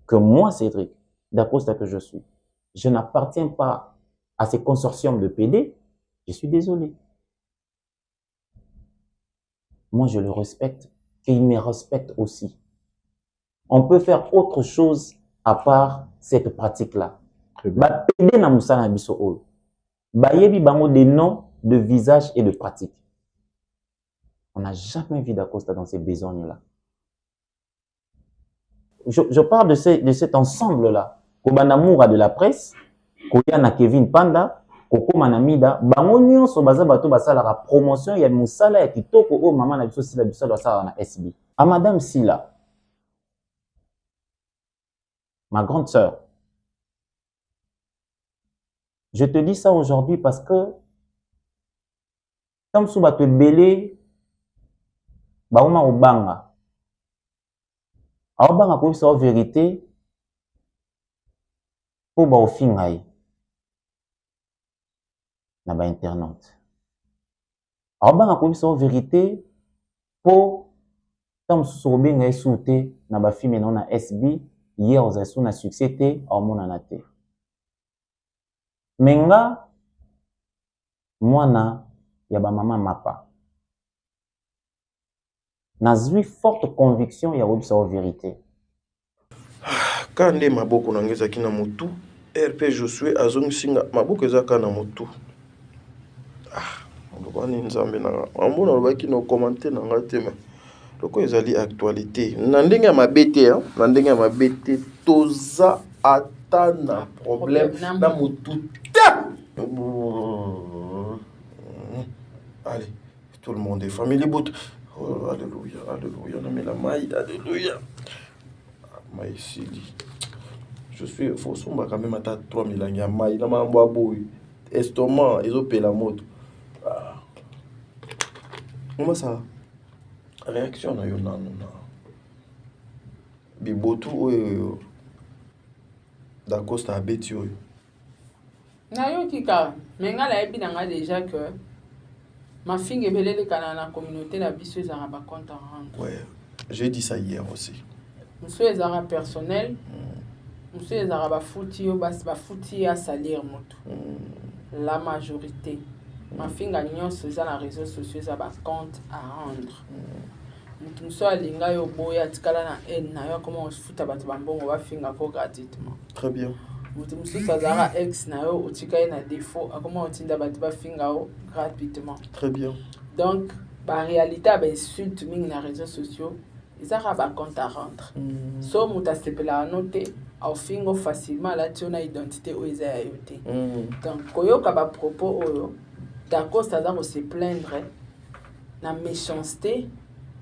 que moi, Cédric, d'Acosta que je suis, je n'appartiens pas à ces consortiums de PD, je suis désolé. Moi, je le respecte et il me respecte aussi. On peut faire autre chose à part cette pratique-là. PD na musana biso oyo. Bayebi bango des noms de visage et de pratique. On n'a jamais vu Dacosta dans ces besognes-là. Je parle de cet ensemble-là. Kobanamoura de la presse, Koyana Kevin Panda, Koko Manamida, bango nyonso baza bato basala la promotion ya musala ya kitoko o mama na biso sila biso basala na SB. À Madame Sila, ma grande sœur, je te dis ça aujourd'hui parce que comme sous bato belé bauma obanga. Obanga ko sa vérité pour ba ofingai. Na ba internaute. Abanga ko biso vérité po tam so benga esute na ba filme na SB hier aux asu na succès te au mona na te. Menga mwana ya ba mama mapa. Nazui forte conviction ya obisa vérité. Kande maboko nangeza kina mutu RP Josué azongisinga maboko ezaka na mutu. Ndobani nzambe na ambona lobaki no commenter na ngate me loko ezali actualité na ndenge ya mabete na ndenge ya mabete toza ata na problème na mutu ta. Allez, tout le monde est famille bout. Oh, alléluia, alléluia, non mais la maille, alléluia. Maille sili. Je suis faut somba quand même à 3000 ans ya maille na mambo aboy. Estomac, ils ont la moto. Comment ça? Réaction na yo na bibotu oyo Dacosta abeti oyo. Na yo kika, menga la ebi nanga déjà que ma fille est belée dans la communauté la biso ezara ba compte à rendre. Ouais, j'ai dit ça hier aussi. Monsieur ezara personnel. Monsieur ezara ba fouti yo ba fouti à salir moto. La majorité. Ma fille a nyonso za na réseaux sociaux za ba compte à rendre. Mutu so alinga yo boya tikala na en na yo comment on se fout abatu bambongo ba finga ko gratuitement. Très bien. Mutu so zara ex na yo otika na défaut comment on tinda batu ba finga gratuitement. Très bien. Donc ba réalité ba insulte ming na réseaux sociaux ezara ba compte à rendre. So muta sepela noter au fingo facilement la tiona identité o eza yote. Donc koyoka ba propos oyo Dacosta za se plaindre na méchanceté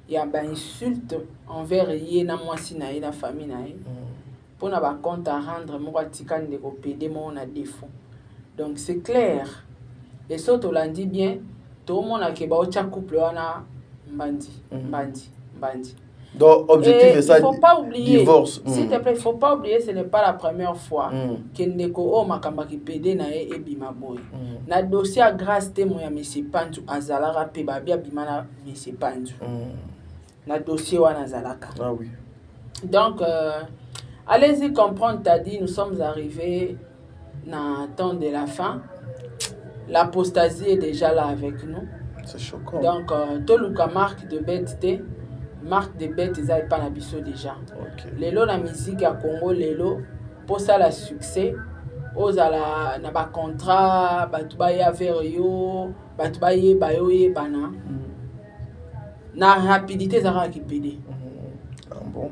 ya ba insulte envers ye na mwasi na ye na famille na ye. Pour na ba compte à rendre mo atika ndeko PD mo na défaut. Donc c'est clair. Et ça to l'a dit bien, tout le monde a ke ba ocha couple wana mbandi. Donc objectif est ça, il faut pas oublier, divorce. S'il te plaît, il faut pas oublier, ce n'est pas la première fois que ndeko o makamba ki PD na ye ebima boy. Na dossier à grâce témoin ya monsieur Pantu azalara pe ba bia bimana monsieur Pantu. Na dossier wana zalaka. Ah oui. Donc allez-y comprendre, t'as dit nous sommes arrivés dans temps de la fin. L'apostasie est déjà là avec nous. C'est choquant. Donc toluka marque de bête marque de bête eza pas na biso déjà. Lelo la musique à Congo lelo pour ça la succès ozala na ba contrat batu ba ya vers yo batu ba ye ba yo ye bana na rapidité zara ki PD. Ah bon?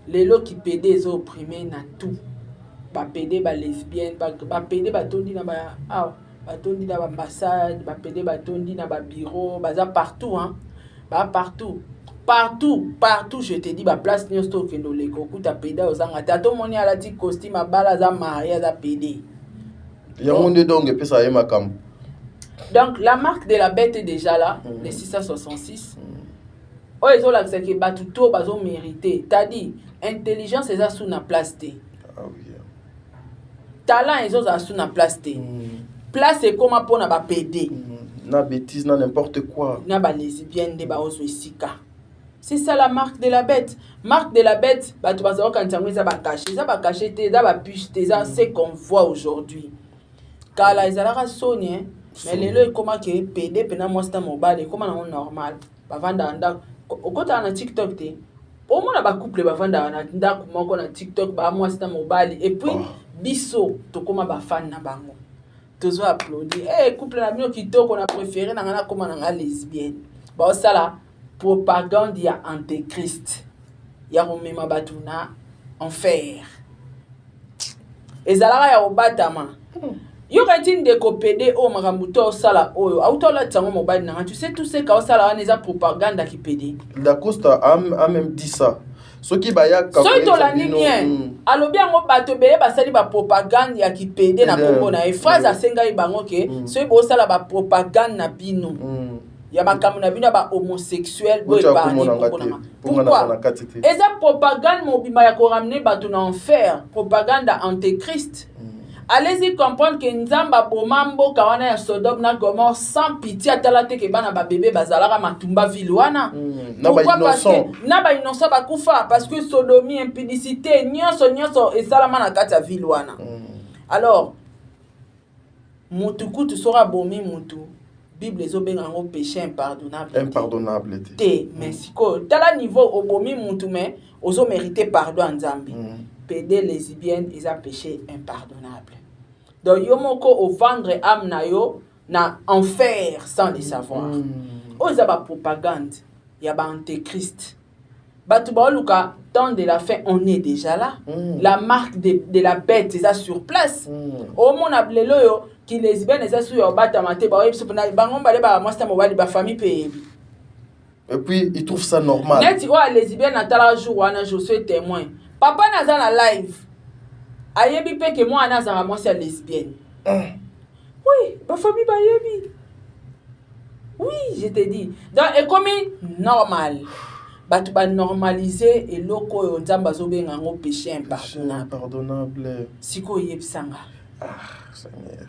Lelo ki PD zo opprimé na tout. Ba PD ba lesbienne ba PD ba tondi na ba batondi na ba ambassade ba PD ba tondi na ba bureau baza partout hein. Bah partout je te dis ba place nyo stock ndo leko kuta peda ozanga tato moni ala ti costume bala za maria za PD. Il y a monde donc et puis ça y makam. Donc la marque de la bête est déjà là, les 666. Oh ils ont l'accès que batu to bazo mérité. T'as dit intelligence est sous na place té. Ah oui. Talent ils ont sous na place té. Place est comme pour na ba PD. Na bêtise, na n'importe quoi. Na ba lesbienne de ba oswesika. C'est ça la marque de la bête. Marque de la bête, bah tu vas savoir quand ça va cacher, ça va cacher tes, ça va pucer, ça c'est qu'on voit aujourd'hui. Car là ils allaient sonner, mais les lois comment que PD pendant moi c'est mobile, comment on normal. Bah vendre anda, au côté na TikTok té. Au moins ba couple ba vendre na nda comment qu'on a TikTok bah moi c'est mobile et puis biso to comment ba fan na bango. toujours applaudi. Eh, couple na bino kitoko na préféré na ngana koma na nga lesbienne. Ba osala propagande ya antéchrist. Ya romema batuna enfer. Ezalaka ya obatama. Yo kanti ndeko PD o makambuto osala oyo. Autola tsango mobile na tu sais tout ce ka osala wana eza propagande ki PD. Dacosta a même dit ça. Ce qui baya ka. So to la nini alobi yango bato bele basali ba propagande ya ki PD na kombo na e phrase asenga ibango ke so bo osala ba propagande na bino. Ya makambo na bino ba homosexuel bo ebani kombo. Pourquoi? Eza propagande mobima ya ko ramener bato na enfer, propagande antéchrist. Allez-y comprendre que Nzamba bomambo kawana ya Sodome na Gomorrhe sans pitié atalate ke bana ba bébé bazalaka matumba vilwana. Pourquoi? Parce que na ba innocent ba kufa parce que sodomie, impudicité, nyonso esalama na kati ya vilwana. Alors mutu kutu sera bomi mutu. Bible ezobenga ngo péché impardonnable. Impardonnable. Mais siko tala niveau obomi mutu mais ozo mériter pardon Nzambi. PD lesbienne ils ont péché impardonnable. Donc yo moko au vendre âme na yo na enfer sans le savoir. Ils ont ba propagande, y a ba antéchrist. Batu ba luka temps de la fin on est déjà là. La marque de la bête est sur place. Au mon ablelo yo qui lesbienne est sur yo bata maté ba yebso na bango ba le ba moi sta mobali ba famille pe. Et puis ils trouvent ça normal. Net wa lesbienne atala jour wana je suis témoin. Papa naza na live. Ayebi pe que moi naza moi c'est lesbienne. Oui, ma famille ba yebi. Oui, je te dis. Donc et comme normal. Batu ba normaliser et loko yo nzamba zo benga ngo péché impardonnable. Siko yebisanga. Seigneur.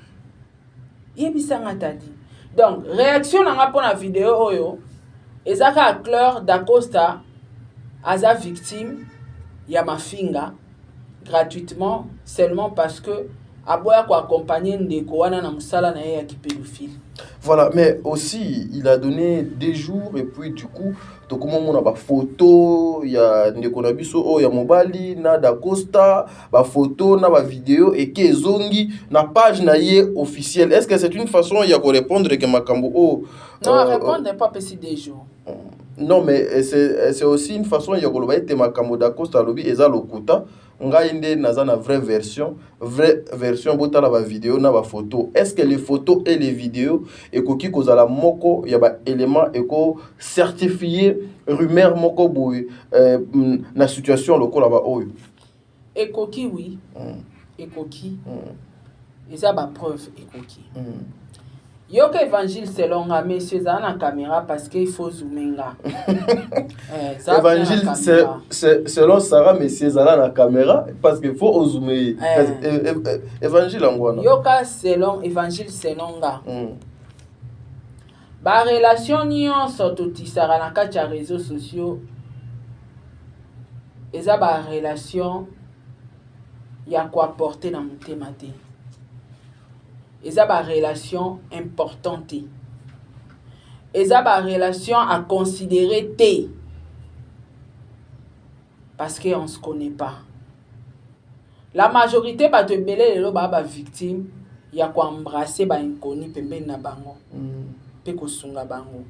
Yebisanga tadi. Donc réaction na pour la vidéo oyo. Ezaka Claire Dacosta aza victime ya mafinga gratuitement seulement parce que aboya ko accompagner ndeko wana na musala na ya ki pédophile. Voilà, mais aussi il a donné des jours et puis du coup to comment on a ba photo ya ndeko na biso o ya mobali na Dacosta ba photo na ba vidéo et que zongi na page na ye officielle. Est-ce que c'est une façon ya ko répondre que makambo o non répondre pas pessi des jours. Non mais c'est aussi une façon ya ko loba ete makambo Dacosta lobi eza lokuta nga inde naza na vraie version botala ba vidéo na ba photo. Est-ce que les photos et les vidéos ekoki kozala moko ya ba élément eko certifié rumeur moko boy na situation lokola ba oyo ekoki oui ekoki eza ba preuve ekoki yoka évangile selon nga messieurs za na caméra parce qu'il faut zoomer nga évangile c'est selon Sarah messieurs za na caméra parce qu'il faut zoomer évangile ngwana yoka selon évangile selon nga ba relation nyonso totisaka na kati ya réseaux sociaux eza ba relation ya koapporter na motema te eza ba relation importante eza ba relation à considérer te parce que on se connaît pas. La majorité ba te belé lelo ba victime ya ko embrasser ba inconnu pembeni na bango pe ko sunga bango.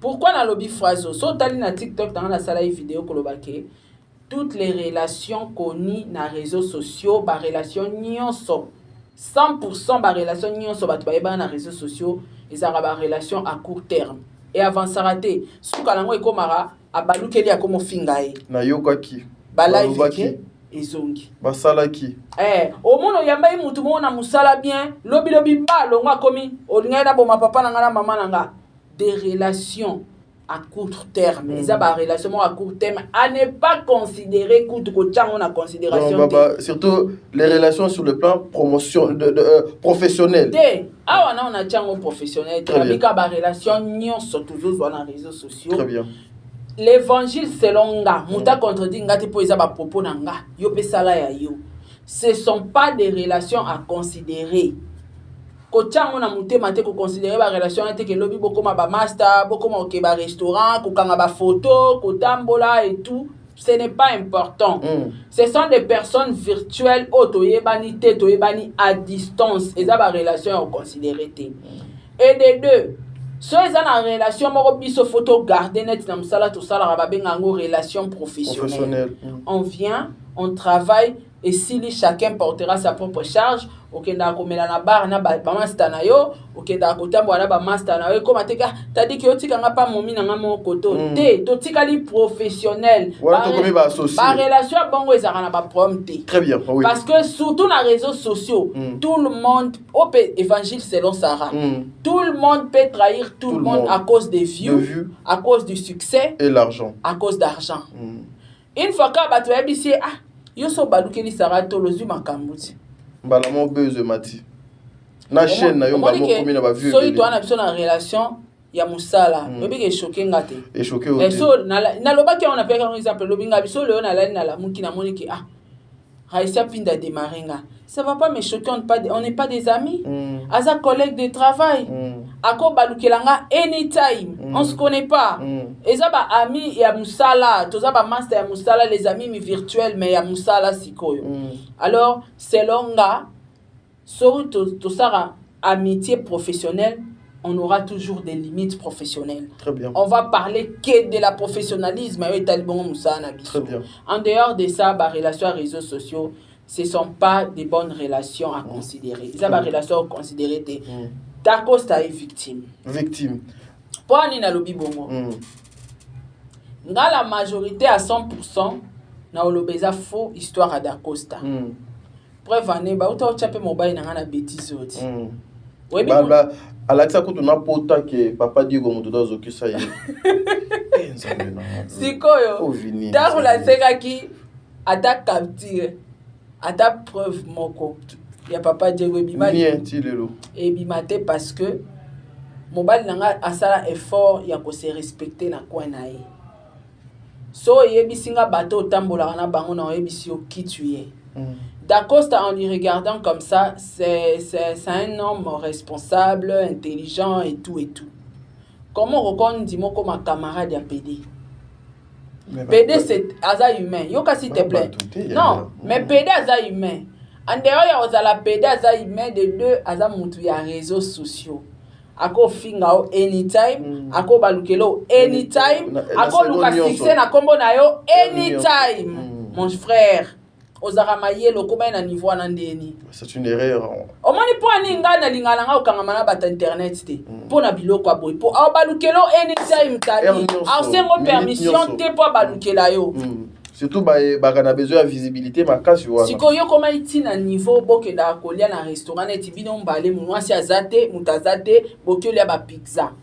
Pourquoi na lobby phrase so tali na TikTok dans la salle vidéo ko lobake toutes les relations connues na réseaux sociaux ba relation nyonso 100% ba relation nyonso ba ba na réseaux sociaux ezara ba relation à court terme et avant ça raté suka lango ekomara abalukeli akomo fingae na yokaki ba live ki ezongi basala ki au mono yamba mutu mona musala bien lobi ba longa komi olinga na boma papa na ngana mama nanga des relations à court terme eza ba relation à court terme à ne pas considérer kutu ko tsango na considération surtout les relations sur le plan promotion professionnel awa na on tsango professionnel trabika ba relation nyonso toujours na réseaux sociaux. Très bien. L'évangile selon nga muta contredit nga te po eza ba propos na nga yo pesala ya yo ce sont pas des relations à considérer ko tsango na mutema te ko considérer ba relation te ke lobi bokoma ba master bokoma ke ba restaurant ko kanga ba photo ko tambola et tout ce n'est pas important. Ce sont des personnes virtuelles autoyebani te toyebani à distance et ça va relation à considérer. Et des deux, so ils ont une relation moko biso photo garder net na musala to sala ba benga ngo relation professionnelle. On vient, on travaille et si chacun portera sa propre charge, okenda komela na bar na ba master na yo, okenda kotambo na ba master na yo comme ateka t'as dit que otika nga pa momi na nga mon koto te to tika li professionnel ba relation bongo ezaka na ba problème te. Très bien, oui. Parce que surtout dans les réseaux sociaux, tout le monde au évangile selon Sarah. Tout le monde peut trahir tout le monde à cause des views, à cause du succès et l'argent. À cause d'argent. Une fois que ba to yebisi yo so balukeli Sarah to lozu makambuti. Mbala mo bezo mati. Na chaîne na yo ba mo komi na ba vieux. So ito ana biso na relation ya musala. Lobi ke choqué ngate. Et choqué aussi. Mais so na loba ki on appelle comme exemple lobi nga biso le na la na la muki na moniki Raïssa pinda demarenga. Ça va pas me choquer, on n'est pas des amis. Aza collègue de travail. Ako balukelanga anytime. On se connaît pas. Et ça ba amis ya musala, toza ba master ya musala les amis mi virtuels mais ya musala sikoyo. Alors selon nga sur to sara amitié professionnelle, on aura toujours des limites professionnelles. Très bien. On va parler que de la professionnalisme. Très bien. En dehors de ça, les relations à réseaux sociaux, ce ne sont pas des bonnes relations à considérer. C'est des relations à considérer. D'Acosta est victime. Victime. Pour Anina Lobi Bongo. La majorité à 100%, na olobeza faux histoire à D'Acosta. Preuve année, ba uta chape mobile na ngana bêtise oti. Oui, Alexa kutu na pota ke papa Diego mutuda zokisa ye. Sikoyo. Daru la seka ki ata capture ata preuve moko ya papa Diego bimati. Bien tilelo. Et bimate parce que mobile nanga asala effort ya ko se respecter na kwa na ye. So yebisinga bato tambola na bango na yebisi yo qui tu es. D'Acosta, en lui regardant comme ça, c'est un homme responsable, intelligent et tout et tout. Comment on reconnaît dit comme un camarade à PD? PD c'est Aza humain. Yoka s'il te plaît. Non, mais PD Aza humain. En dehors, il y a la PD Aza humain de deux Aza moutou ya réseaux sociaux. Ako finga anytime, ako balukelo anytime, ako luka succès na kombo na yo anytime. Mon frère. C'est une erreur. Au moins, pour Aninga, na lingana nga okangama bata internet te. Pour na biloko aboy. Pour balukelo anytime tali. Asengo permission te pour balukela yo. Surtout ba besoin de visibilité makasi wana. Siko yo koma itina niveau bokenda kolia na restaurant eti bino mbale mwasi azate, mutazate, bokelia ba pizza.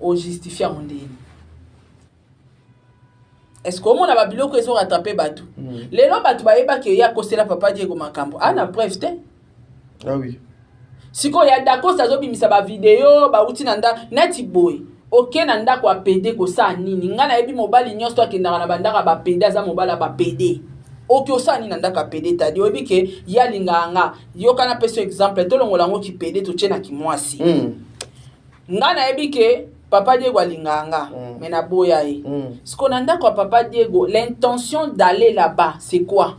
O justifier ondeni. Est-ce que on a ba biloko ezo rattraper batu? Lelo batu ba yeba ke ya kosela papa Diego makambo. Na preuve te. Ah oui. Siko ya D'Acosta zo bimisa ba vidéo ba uti nanda neti boy. OK nanda kwa PD ko sa nini? Ngana yebi mobile nyonso akendaka na bandaka ba PD za mobile ba PD. OK osa nini nanda ka PD tadi obi ke ya linganga. Yo kana peso exemple to longola ngo ki PD to chena ki mwasi. Ngana yebi ke Papa Diego alinganga, mais na boya e. Ce qu'on a quoi Papa Diego, l'intention d'aller là-bas, c'est quoi?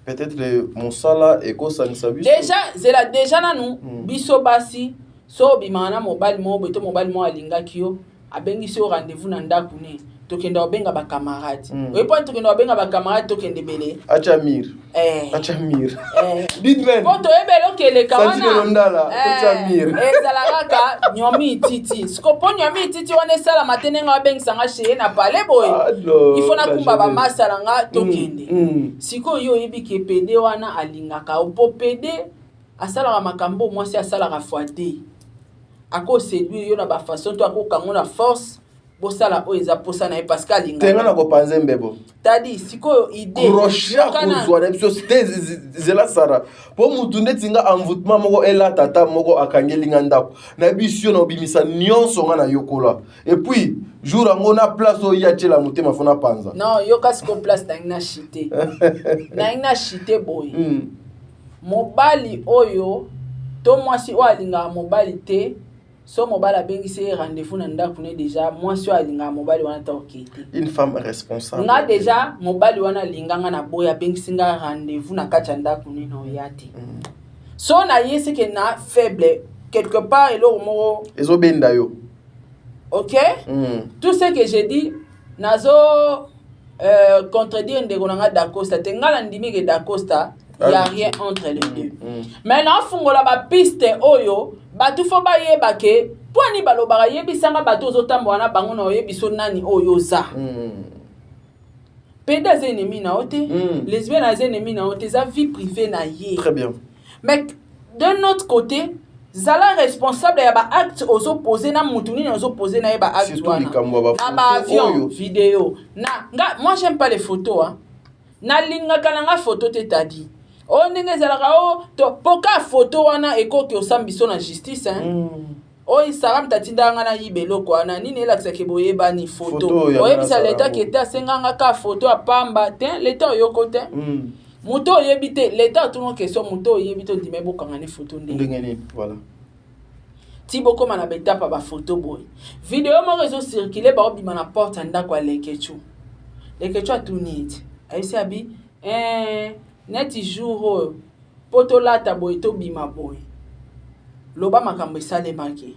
Peut-être le Monsala et Kosanisabis. Déjà nanou, biso basi, so bimana mobile mo, beto mobile mo alinga kyo, abengi si au rendez-vous nanda kune. Tokenda obenga ba camarade. Oui point tokenda obenga ba camarade tokende belé. Achamir. Achamir. Bidmen. Poto ebelo kele kawana. Santi ndala. Achamir. Ezalaka nyomi titi. Skopo nyomi titi wane sala matene nga obengi sanga chez na pale boy. Il faut na kumba ba masala nga tokende. Siko yo yebi ke PD wana alingaka opo PD asala makambo mwasi asala ka foite. Ako séduire yo na ba façon to ako kangona force. Bosala oeza posana e Pascal Inga. Tenga na ko panze mbebo. Tadi siko idée. Crochet ko na biso zela sara. Po mutu netinga envoûtement moko ela tata moko akangelinga ndako. Na biso na obimisa nyonso nga na yokola. Et puis jour ngo na place o ya tela mutema fona panza. Non, yoka siko place na ina chité. Na ina chité boy. Mobali oyo to mwasi o alinga mobali te. so mobile abengisi rendez-vous na ndako ne déjà moi so alinga mobile wana ta okete une femme responsable nga déjà mobile wana linganga na boya abengisi nga rendez-vous na kati ndako ne no yati so na yesi ke na faible quelque part et lo mo ezobenda yo OK tout ce que j'ai dit nazo contredire ndeko nanga d'Acosta tengala ndimi ke d'Acosta il y a rien entre les deux maintenant fungola ba piste oyo batu fo ba yeba ke poni balobaka yebisanga bato ozotambola na bango na oyebiso nani oyo za peda ze ennemi na ote lesbienne na ze ennemi na ote za vie privée na ye très bien mais d'un autre côté zala responsable ya ba acte ozo poser na mutuni na ozo poser na ba acte wana na ba avion vidéo na nga moi j'aime pas les photos hein na linga kananga photo te tadi o ndenge zalaka o to poka photo wana ekoki osambiso na justice hein o isara mtatinda nga na yibelo kwa na nini elakisa ke boyeba ni photo oyebisa leta ke ta senganga ka photo apamba te leta oyoko te muto oyebite leta tuno question muto oyebite ndime bokanga ni photo ndenge ni voilà ti bokoma na betapa ba photo boy vidéo mo réseau circuler ba obima na porte ndako lekechu atuniti aisi abi neti jour potolata boy to bima boy loba makambo esalemaki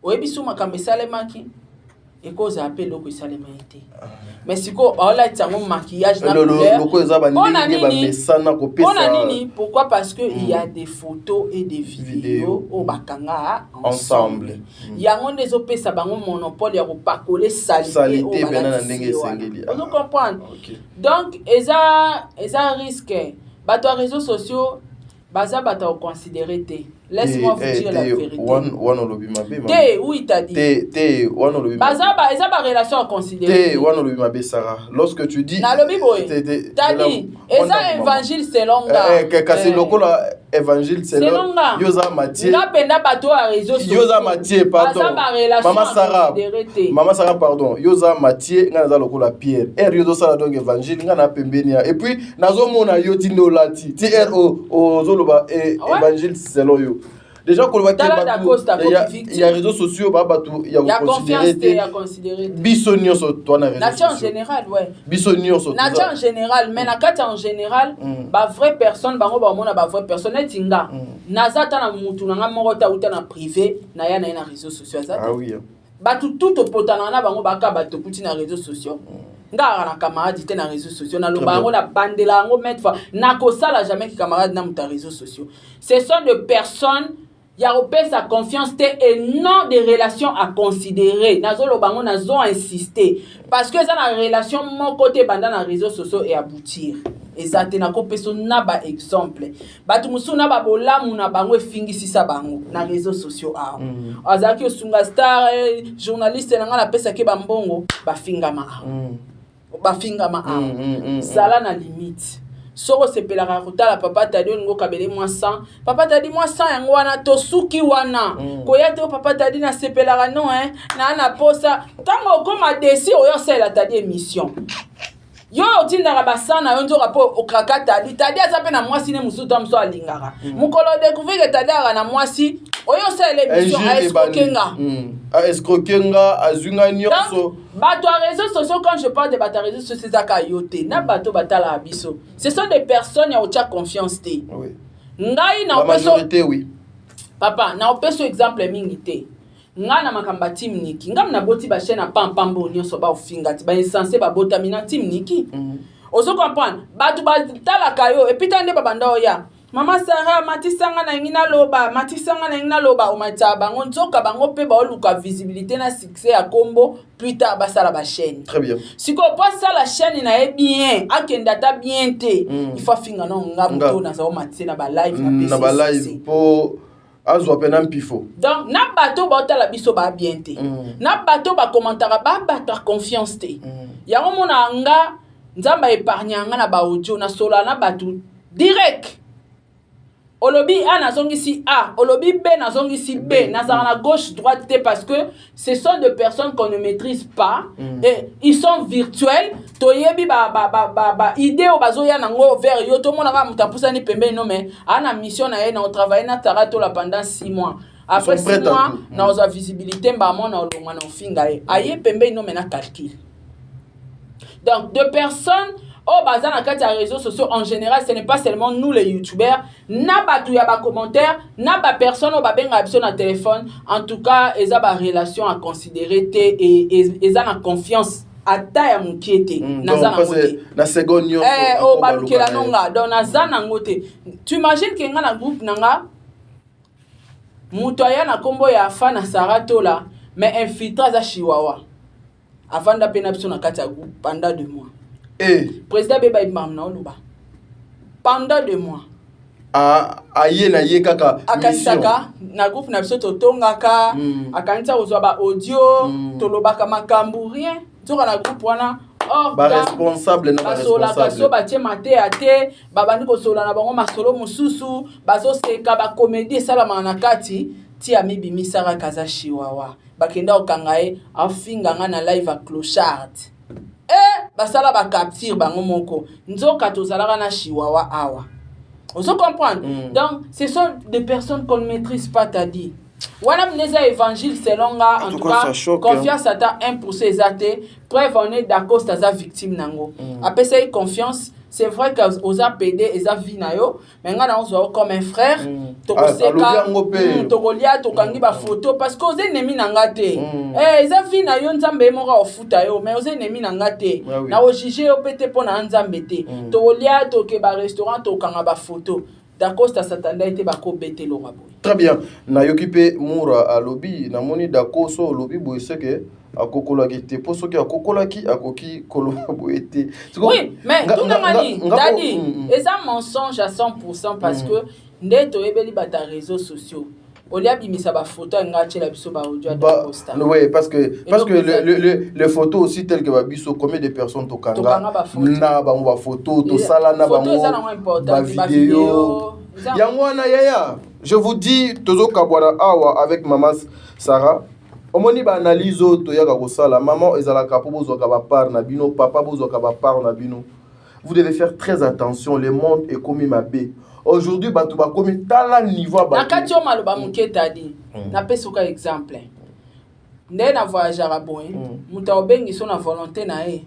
oyebisu makambo esalemaki ekoza ape loko esalemaki mais siko ola tsango maquillage na couleur loko ezaba ndenge ba mesana ko pesa pona nini pourquoi parce que il y a des photos et des vidéos au bakanga ensemble yango ndezo pesa bango monopole ya ko pakoler salité bena ndenge esengeli on comprend donc eza risque bato à réseaux sociaux baza bata au considérer te laisse-moi vous dire la vérité wana lobi mabe te oui t'as dit te wana lobi baza eza ba relation à considérer te wana lobi mabe Sarah lorsque tu dis na lobi boy t'as dit eza évangile selon nga kasi lokola évangile selon yoza Matthieu nga penda bato à réseaux sociaux yoza Matthieu pardon Maman Sarah pardon yoza Matthieu nga naza lokola Pierre yozo sala donc évangile nga na pembeni et puis nazo mona yo tindo lati ti ozoloba évangile selon yo déjà qu'on va il y a réseaux sociaux il y a considérer bisonio sur toi na réseaux en général ouais bisonio sur en général mais na kati en général ba vraie personne bango ba mona ba vraie personne etinga nazata na mutu na moko ta uta na privé na ya na réseaux sociaux azata ah oui ba tout potana na bango ba ka ba to puti na réseaux sociaux nga na camarade te na réseaux sociaux na loba ngo na bandela ngo mettre fois na ko sala jamais ki camarade na muta réseaux sociaux ce sont des personnes il y a sa confiance et non des relations à considérer nazo loba ngo nazo insister parce que ça la relation mon côté banda na réseaux sociaux et aboutir ezate na ko peso na ba exemple batu musuna ba bolamu na bango efingisi sa bango na réseaux sociaux a azaki osunga star journaliste na ngala pesa ke bambongo bafingama sala na limite soko sepelaka kotala papa tadi ngo kabele mwa 100 papa tadi mwa 100 yango wana to suki wana koya te papa tadi na sepelaka non na posa tango koma desi oyo sela tadi émission yo otindaka basana yo nzoka po okaka tadi aza pe na mwasi ne musuta mso alingaka mukolo découvrir tadi ara na mwasi oyo sela émission a escroquenga azunga nyonso bato à réseaux sociaux quand je parle de bato à réseaux sociaux c'est ça yote na bato batala abiso ce sont des personnes ya ocha confiance te oui ngai na la majorité oui papa na opeso exemple mingi te nga na makamba team niki ngam na boti ba chaîne pampambo nyonso ba ofinga ti ba insensé ba botamina team niki ozo comprendre bato batala kayo et puis tande babanda oya Mama Sarah matisanga na ngina loba o mataba bango nzoka bango pe ba oluka visibilité na succès ya kombo plus tard basala ba chaîne. Très bien. Siko pas ça la chaîne na e bien, akenda ta bien te. Il faut finga no ngabuto na za o matise na ba live na ba live po azwa pena mpifo. Donc na bato ba otala biso ba bien te. Na bato ba commentara ba ta confiance te. Ya mona nga nzamba épargnanga na ba audio na sola na bato direct. Olobi A nazongisi A, Olobi B nazongisi B, nazarana gauche droite T parce que ce sont des personnes qu'on ne maîtrise pas et ils sont virtuels. Toyebi ba idée au bazoya nango vers yo to mona ba mutapusa ni pembe no mais ana mission na ye na travailler na tarato la pendant 6 mois. après 6 mois na oza visibilité mbamo na olongwa na ofinga ye aye pembe ino mena calcul. Donc deux personnes au bazar na kati ya réseaux sociaux en général, ce n'est pas seulement nous les youtubeurs, na batu ya ba commentaire, na ba personne au ba benga biso na téléphone, en tout cas eza ba relation à considérer et eza na confiance ata ya mukiete naza na ngote na seconde yo o balukela nonga donc naza na ngote. Tu imagines que nga na groupe nanga muto ya na kombo ya fa na Saratola mais infiltré za Chihuahua avant da pena biso na kati ya groupe pendant 2 mois. Président Beba Imam na oluba pendant 2 mois aye na ye kaka akanisaka na groupe na biso totongaka akanisa ozwa ba audio tolobaka makambu rien toka na groupe wana ba responsable na ba responsable so ba tiema te ate babandi ko sola na bango masolo mususu bazo seka ba comédie salama na kati ti amibi misara kaza Chihuahua bakenda okangae afinga nga na live a clochard basala ba capture bango moko nzoka tozalaka na Chihuahua awa. On se comprend. Donc ce sont des personnes qu'on ne maîtrise pas, t'as dit. Voilà mneza évangile selon nga en tout cas confiance à ta 1% exacté preuve on est d'accord c'est sa victime nango. Après ça confiance c'est vrai que aux APD et za vie na yo mais nga na on soit comme un frère tokoseka tokolia tokangi ba photo parce que aux ennemis nanga te za vie na yo nzambe moko ofuta yo mais aux ennemis nanga te na o juger yo pété pona nzambe te tokolia toke ba restaurant tokanga ba photo Dacosta s'attendait été bako bete lo maboy. Très bien. Na yokipe moura à lobby na moni dakoso lobby boy c'est que akokola gete poso ki akokola ki akoki kolo boyete. Oui, mais tout le monde dadi et ça mensonge à 100% parce que ndeto ebeli bata réseaux sociaux. Olia bimisa ba photo ngache la biso ba audio Dacosta. Oui, parce que les photos aussi telles que ba biso combien de personnes to kanga na ba photo to sala na ba vidéo. Yangwana yaya, je vous dis tozo kabwana awa avec maman Sarah. Omoni ba analyse to yaka ko sala maman ezala kapo bozo ka ba part na bino papa bozo ka ba part na bino. Vous devez faire très attention, le monde est comme mabé. Aujourd'hui batu ba komi tala niveau ba nakati o maloba muketa di na pesoka exemple nde na voyagera boy muta obengi so na volonté na e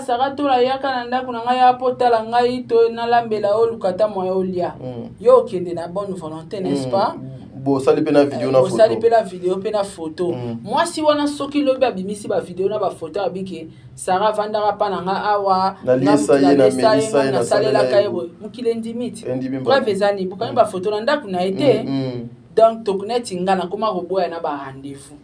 Sarah tola yaka na ndako na ngai apo tala ngai to na lambela o lukata moya olia yo kende na bonne volonté n'est-ce pas bo sali pe na vidéo na photo sali pe na vidéo pe na photo moi si wana soki lobi abimisi ba vidéo na ba photo abiki Sarah vandara pa na nga awa na melisa na salela kayebo mukile ndimiti bref ezani bukani ba photo na ndako na été donc tokuneti ngana koma roboya na ba rendez-vous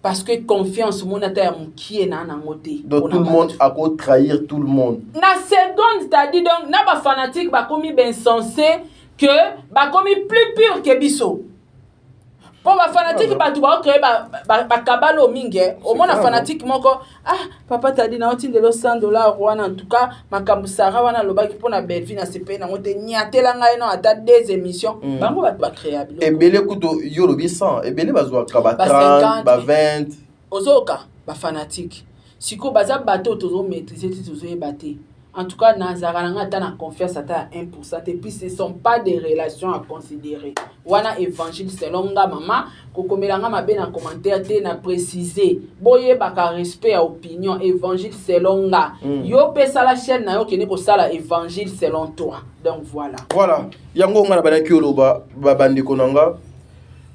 parce que confiance monata ya mukie na ngote donc tout le monde a ko trahir tout le monde na seconde t'as dit donc na ba fanatique ba komi ben sensé que ba komi plus pur que biso pour ba fanatique ba tu ba créer ba kabalo mingi au moins na fanatique moko papa t'as dit na otinde lo $100 wana en tout cas makambu Sarah wana lobaki pona belvi na CP na ngote nyatela ngai no ata 2 émissions bango ba créer bilo et belé kuto yo lobi 100 et belé bazwa ka ba 30 ba 20 ozoka ba fanatique siko baza bato tozo maîtriser tozo ebate. En tout cas, Nazara n'a confiance à 1%. Et puis, ce ne sont pas des relations à considérer. Wana évangile selon nga maman, kokomelanga mabe na commentaire te na préciser. Boye baka respect à opinion évangile selon nga. Yo pesa la chaîne na yo kene ko sala évangile selon toi. Donc voilà. Voilà. Yango nga na banaki oloba babandi konanga.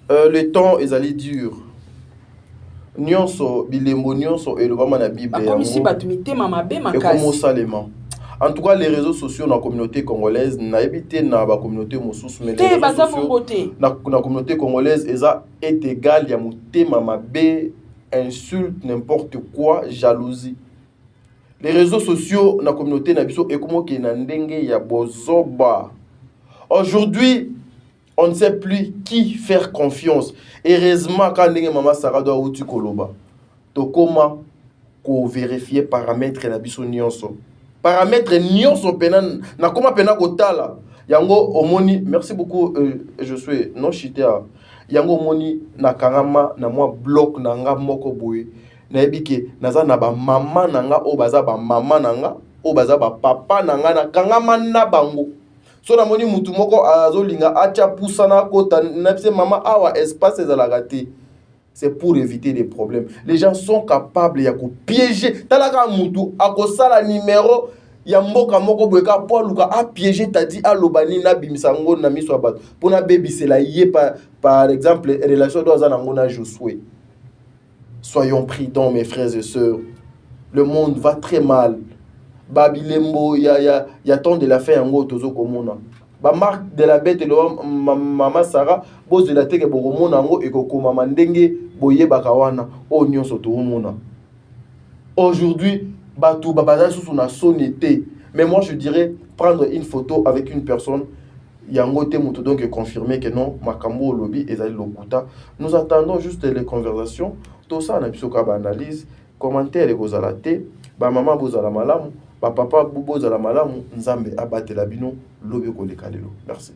Le temps est allé dur. Nyonso bilembo nyonso eloba na Bible yango. Comme si batumite mama be makasi. Et comment salement. En tout cas, les réseaux sociaux dans la communauté congolaise, na évité dans la communauté mosusu, mais les réseaux sociaux dans la communauté congolaise, est égal, il y a mouté, mamabé, insulte, n'importe quoi, jalousie. Les réseaux sociaux dans la communauté nabiso et comment qui n'andenge ya bozoba. Aujourd'hui, on ne sait plus qui faire confiance. Heureusement, quand ndenge mama Sarah doit outi koloba, to comment ko vérifier paramètres nabiso nyonso. Paramètres nyonso penan na koma pena kotala yango omoni merci beaucoup je suis non chité yango omoni na kangama na moi bloc na nga moko boye na ebike naza na ba mama nanga o baza ba mama nanga o baza ba papa nanga na kangama na bango so na moni mutu moko azolinga acha pusana kota na pse mama awa espace ezalaka te. C'est pour éviter des problèmes. Les gens sont capables ya ko piéger talaka mutu akosala numéro ya mboka moko boyeka po luka a piéger tadi alobani na bimisango na miso abato pona baby c'est la yé par exemple relation dans un ngona Josué. Soyons prudents mes frères et sœurs. Le monde va très mal. Babilembo ya temps de la fin yango tozo komona. Ba marque de la bête le mama Sarah boz de la teke boromona ngo ekokoma mandenge boye bakawana o nyonso to mona. Aujourd'hui Batou babana sous na sonité. Mais moi je dirais prendre une photo avec une personne yango te muto donc confirmer que non makambo lobby ezali lokuta. Nous attendons juste les conversations. Tout ça na biso ka ba analyse, commentaire et kozala te, ba mama bozala malamu, ba papa bozala malamu, nzambe abatela bino lobby ko lekalelo. Merci.